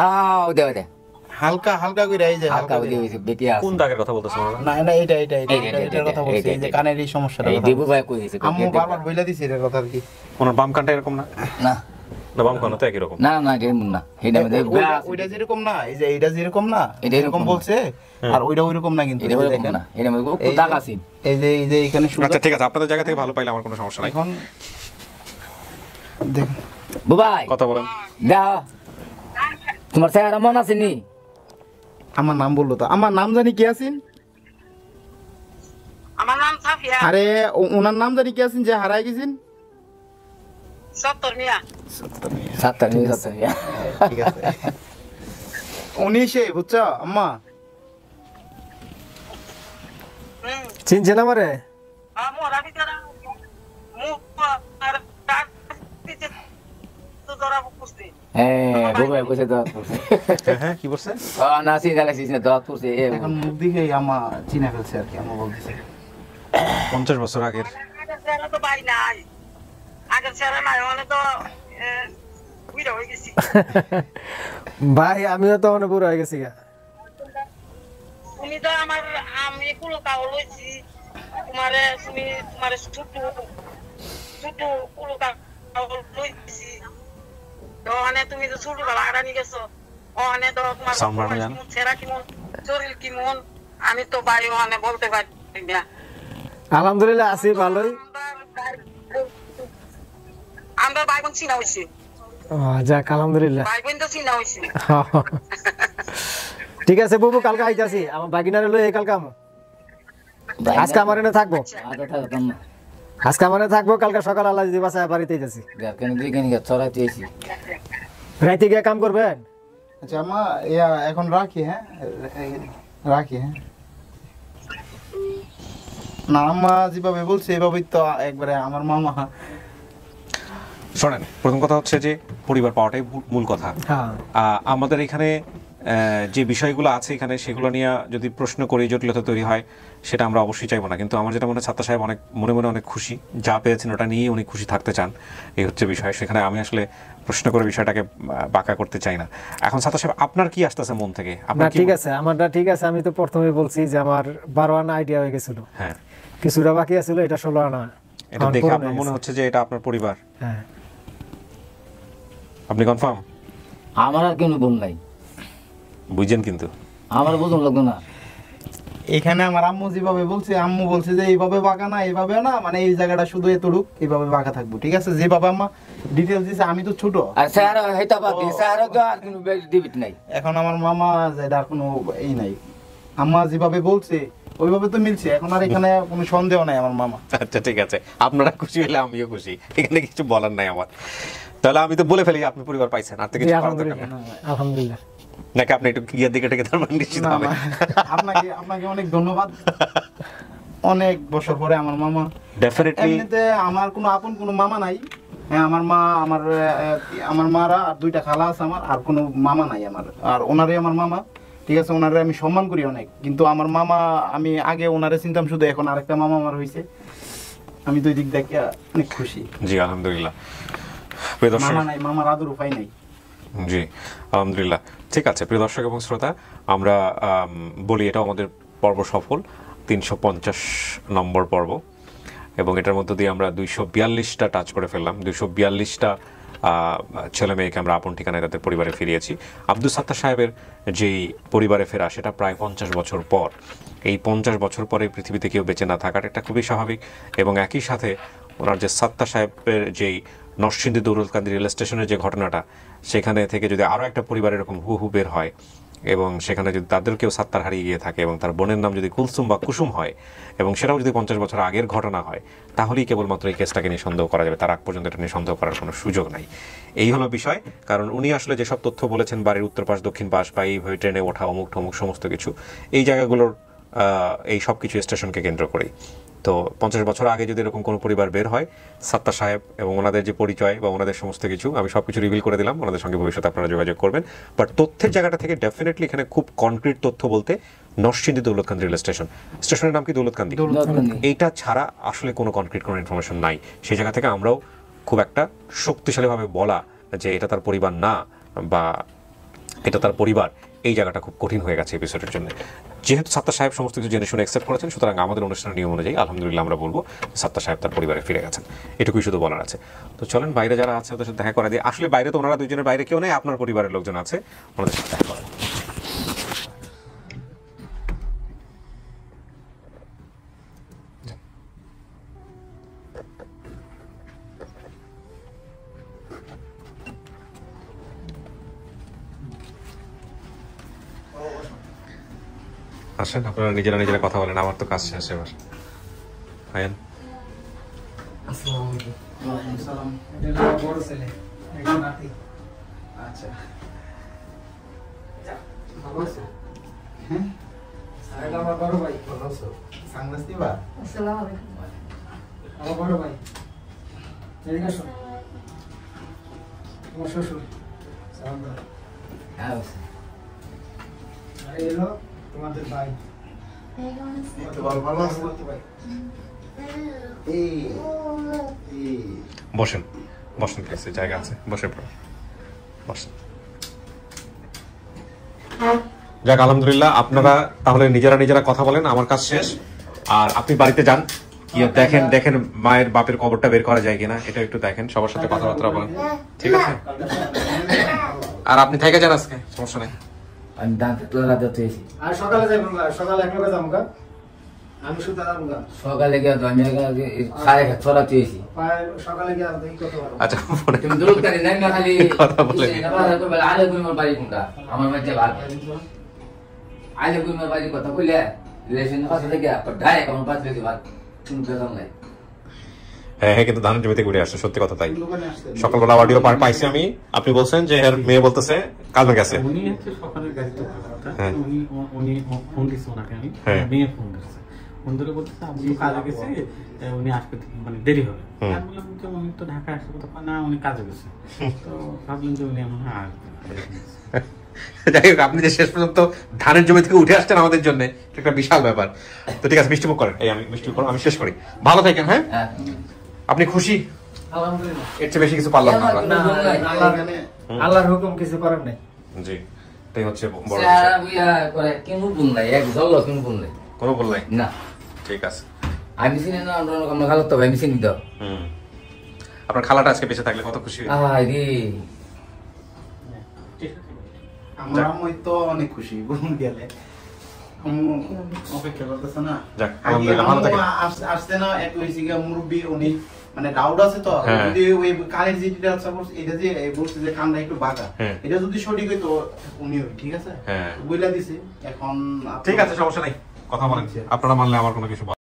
আও দে দে হালকা হালকা কইরা এই যে হালকা ওই যে বেকি আছে। কোন দাগের কথা বলতেছেন আপনারা? না না এইটার কথা বলছি, এই যে কানের এই সমস্যাটা। এই দেবু ভাই কই দিছে আম্মু বারবার বইলা দিছে এর কথা আর কি। ওনার বাম কানটা এরকম না? না না বাম কানটা তো একই রকম। না না যেমন না হেডা মধ্যে ওইটা যেরকম না, এই যে এইটা যেরকম না এটা এরকম বলছে, আর ওইটা ওইরকম না কিন্তু। এটা এরকম না, হেডা মধ্যে খুব দাগ আছে। এই যে এখানে আচ্ছা ঠিক আছে, আপনাদের জায়গা থেকে ভালো পাইলে আমার কোনো সমস্যা নাই। এখন দেখুন বুবাই কথা বলেন। দাও তোমার চেহারা মন আছে নি? আমার নাম বললো তো, আমার নাম জানি কি আছেন? আমার নাম সাফিয়া। আরে ওনার নাম জানি কি আছেন যে হারাই গেছেন? সত্তর মিয়া। সাতটা নিয়ে যাচ্ছে ঠিক আছে। উনি সে বুঝছো আম্মা? চিনছেন আমারে? হ্যাঁ কি বলছেন? এখন মুখ দিকে আমা চিনে ফেলছে আর কি, আমা বলতেছে 50 বছর আগের। ভাই আমিও তো অনেক বুড়ো হয়ে গেছি গা। তুমি তো আমার আমি কুলো কাও লইছি তোমারে তুমি তোমারে ছোট কুলো কাও লইছি তো তুমি তো ছোট বেলা আড়ানি গেছো তো তোমার ছেড়া কেমন শরীর কেমন আমি তো ভাই বলতে পারি না। আলহামদুলিল্লাহ আছি ভালোই। আমরা ভাই বোন চিনা হয়েছি। যাক আলহামদুলিল্লাহ ভাই বোন তো চিনা হয়েছি। ঠিক আছে বুবু, কালকে আইতাছি আমার বাগিনারে লই কালকে আমো। আজকে আমার এনে থাকবো, আজকে আমার এনে থাকবো, কালকে সকাল আল্লাহ যদি বাসায় বাড়িতে যাচ্ছি। রাইতে গিয়ে কাম করবেন? আচ্ছা আমা এখন রাখি, হ্যাঁ রাখি, হ্যাঁ। না আম্মা যেভাবে বলছে এভাবেই তো একবারে আমার মামা। শোনেন, প্রথম কথা হচ্ছে যে পরিবার পাওয়াটাই মূল কথা। আমাদের এখানে যে বিষয়গুলো আছে এখানে সেগুলো নিয়ে যদি প্রশ্ন করি, জটিলতা তৈরি হয়, সেটা আমরা অবশ্যই চাইবো না। কিন্তু আমার যেটা মনে হয় ছাত্র সাহেব অনেক মনে মনে অনেক খুশি, যা পেয়েছেন ওটা নিয়েই উনি খুশি থাকতে চান, এই হচ্ছে বিষয়। সেখানে আমি আসলে প্রশ্ন করে বিষয়টাকে বাঁকা করতে চাই না। এখন ছাত্র সাহেব আপনার কি আসতেছে মন থেকে? আপনার ঠিক আছে? আমারটা ঠিক আছে। আমি তো প্রথমে বলছি যে আমার 12 আনা আইডিয়া হয়ে গেছিল, হ্যাঁ কিছুটা বাকি আছিল, এটা 16 আনা। এটা দেখে আপনার মনে হচ্ছে যে এটা আপনার পরিবার? হ্যাঁ। আপনি কনফার্ম? আমার আর কোনো ভুল নাই, বুঝছেন? কিন্তু আমার বুঝুন লাগবে না। এখানে আমার আম্মু যেভাবে বলছে, আম্মু বলছে যে এইভাবে বাঁকা না, এইভাবে না, মানে এই জায়গাটা শুধু এতটুক এইভাবে বাঁকা থাকবো, ঠিক আছে? যেভাবে আম্মা ডিটেইলস দিছে, আমি তো ছোট, আর স্যার হইতা বাকি স্যার আর কোনো ডিবিট নাই। এখন আমার মামা যেটা কোনো এই নাই, আম্মা যেভাবে বলছে ওইভাবে তো মিলছে। এখন আর এখানে কোনো সন্দেহ নাই আমার মামা। আচ্ছা ঠিক আছে, আপনারা খুশি হলে আমিও খুশি, এখানে কিছু বলার নাই আমার। তাহলে আমি তো বলে ফেলি আপনি পরিবার পাইছেন, আর তো কিছু করার দরকার নেই। আলহামদুলিল্লাহ। নাকি আপনি একটু গিয়ার দিকে থেকে তার মানে নিশ্চিত হবে? আপনাকে অনেক ধন্যবাদ। অনেক বছর পরে আমার মামা। ডেফিনেটলি। এমনিতে আমার কোনো আপন কোনো মামা নাই। হ্যাঁ আমার মা, আমার মারা আর 2টা খালা আছে আমার, আর কোনো মামা নাই আমার। আর ওনারই আমার মামা, ঠিক আছে? ওনারে আমি সম্মান করি অনেক, কিন্তু আমার মামা আমি আগে ওনারে চিনতাম শুধু, এখন আরেকটা মামা আমার হয়েছে। আমি 2 দিক দেখে অনেক খুশি। জি আলহামদুলিল্লাহ। মামা নাই, মামার আদর উপায় নাই। জি আলহামদুলিল্লাহ। ঠিক আছে প্রিয় দর্শক এবং শ্রোতা, আমরা বলি এটা আমাদের পর্ব সফল, 350 নম্বর পর্ব, এবং এটার মধ্য দিয়ে আমরা 242টা টাচ করে ফেললাম। 242টা ছেলে মেয়েকে আমরা আপন ঠিকানায় তাদের পরিবারে ফিরিয়েছি। আব্দুল সাত্তার সাহেবের যেই পরিবারে ফেরা, সেটা প্রায় 50 বছর পর। এই 50 বছর পরে পৃথিবীতে কেউ বেঁচে না থাকাটা এটা খুবই স্বাভাবিক। এবং একই সাথে ওনার যে সাত্তার সাহেবের যেই নরসিংদী দৌলতকান্দি রেল স্টেশনের যে ঘটনাটা, সেখানে থেকে যদি আরও একটা পরিবার এরকম হু বের হয়, এবং সেখানে যদি তাদেরকেও সাত্তার হারিয়ে গিয়ে থাকে, এবং তার বোনের নাম যদি কুলসুম বা কুসুম হয়, এবং সেটাও যদি 50 বছর আগের ঘটনা হয়, তাহলেই কেবলমাত্র এই কেসটাকে নিয়ে সন্দেহ করা যাবে। তার আগ পর্যন্ত এটা নিয়ে সন্দেহ করার কোনো সুযোগ নাই। এই হলো বিষয়। কারণ উনি আসলে যেসব তথ্য বলেছেন, বাড়ির উত্তর পাশ দক্ষিণ পাশ বা এইভাবে ট্রেনে ওঠা, অমুক ঠমুক সমস্ত কিছু, এই জায়গাগুলোর এই সব কিছু স্টেশনকে কেন্দ্র করেই। তো 50 বছর আগে যদি এরকম কোনো পরিবার বের হয়, সাত্তার সাহেব এবং ওনাদের যে পরিচয় বা ওনাদের সমস্ত কিছু, আমি সব কিছু রিভিল করে দিলাম, ওনাদের সঙ্গে ভবিষ্যতে আপনারা যোগাযোগ করবেন। বাট তথ্যের জায়গাটা থেকে ডেফিনেটলি এখানে খুব কনক্রিট তথ্য বলতে নরসিংদী দৌলতকান্দি রেল স্টেশন। স্টেশনের নাম কি? দৌলতকান্দি। এইটা ছাড়া আসলে কোনো কনক্রিট কোনো ইনফরমেশন নাই। সেই জায়গা থেকে আমরাও খুব একটা শক্তিশালীভাবে বলা যে এটা তার পরিবার না বা এটা তার পরিবার, এই জায়গাটা খুব কঠিন হয়ে গেছে এপিসোডের জন্য। যেহেতু সাত্তার সাহেব সমস্ত কিছু জেনে শুনে অ্যাকসেপ্ট করেছেন, সুতরাং আমাদের অনুষ্ঠানের নিয়ম অনুযায়ী আলহামদুলিল্লাহ আমরা বলবো সাত্তার সাহেব তার পরিবারে ফিরে গেছেন। এটুকুই শুধু বলার আছে। তো চলেন বাইরে যারা আছে ওদের সাথে দেখা করে দিই। আসলে বাইরে তো ওনারা দুজনের বাইরে কেউ নেই, আপনার পরিবারের লোকজন আছে, ওনাদের সাথে দেখা করেন। আসেন, আপনারা নিজেরা কথা বলেন, আমার তো কাজ শেষ এবার। আয়েন। আচ্ছা সাংলাস দিবা? আসসালামু আলাইকুম। আমার বড় ভাই এদিকে আসো। আমার শ্বশুর সালাম দাও। হ্যাঁ আর এই হলো তোমাদের ভাই। কেমন আছেন? কত ভালো ভালো আছে ভাই এই বসেন বসেন প্লিজ, জায়গা আছে, বসে পড়ো, বসেন। যাক আলহামদুলিল্লাহ, আপনারা তাহলে নিজেরা কথা বলেন, আমার কাজ শেষ। আর আপনি বাড়িতে যান, গিয়ে দেখেন মায়ের বাপের কবরটা বের করা যায় কিনা, এটা একটু দেখেন, সবার সাথে কথাবার্তা বলেন, ঠিক আছে? আর আপনি থেকে যান আজকে, সমস্যা নেই। আমি দাঁতে রাতে তুইছি আর সকালে যাইবো না, সকালে এক লগে যাবো গা। আমি শুধু যাবো গা। সকালে গিয়ে তো আমি সাড়ে ছড়া তুইছি। সকালে গিয়ে আর দেখি কত বড়। আচ্ছা তুমি দূর করে নাই না খালি কথা বলেন। আলে গুইমার বাড়ি কোনটা? আমার বাড়িতে ভাত। আলে গুইমার বাড়ি কথা কইলে রিলেশন পাশে থেকে ডাইরেক্ট আমার পাশে দিতে ভাত। তুমি বেতন নাই। হ্যাঁ, কিন্তু ধানের জমি থেকে উঠে আসছে, সত্যি কথা তাই। সকালবেলা অডিও পাইছি আমি, আপনি বলছেন যে এর মেয়ে বলতেছে কাজে গেছে। উনি হচ্ছে সকালের গাড়িতে হ্যাঁ। উনি ফোন দিচ্ছে ওনাকে, আমি হ্যাঁ। মেয়ে ফোন দিচ্ছে, ফোন ধরে বলতেছে আব্বু তো কাজে গেছে, উনি আসতে মানে দেরি হবে। আমি বললাম যে উনি তো ঢাকা আসতে কথা না, উনি কাজে গেছে। তো ভাবলাম যে উনি এমন আসবে। যাই হোক, আপনি যে শেষ পর্যন্ত ধানের জমি থেকে উঠে আসছেন আমাদের জন্য, এটা একটা বিশাল ব্যাপার। তো ঠিক আছে, মিষ্টিমুখ করেন। এই আমি মিষ্টিমুখ করলাম, আমি শেষ করি। ভালো থাকেন। হ্যাঁ, আপনি খুশি? আলহামদুলিল্লাহ। এর চেয়ে বেশি কিছু পারলাম না আমরা। আল্লাহর হুকুম কিছু করার নাই। জি, এটাই হচ্ছে বড় সারা বিষয়। বুইয়া করে কেন বল নাই, এক জল কেন বল নাই, কোনো বল নাই। না ঠিক আছে, আমি চিনি না, আমরা খালো তো আমি চিনি দাও। আপনার খালাটা আজকে বেঁচে থাকলে কত খুশি হই। আরে আমার আম্মুই তো অনেক খুশি বোন গেলে। আম্মু অপেক্ষা করতেছে না। যাক, আলহামদুলিল্লাহ, ভালো থাকেন। আসছে না, এক হইছে গিয়া মুরব্বি, উনি মানে ডাউট আছে তো, হ্যাঁ। যদি ওই কানের যেটা আছে এটা যে বলছে যে কানটা একটু বাঁকা, হ্যাঁ। এটা যদি সঠিক হইতো উনি ঠিক আছে, হ্যাঁ। বইলা দিছে এখন। ঠিক আছে, সমস্যা নাই, কথা বলেন। আপনারা মানলে আমার কোনো কিছু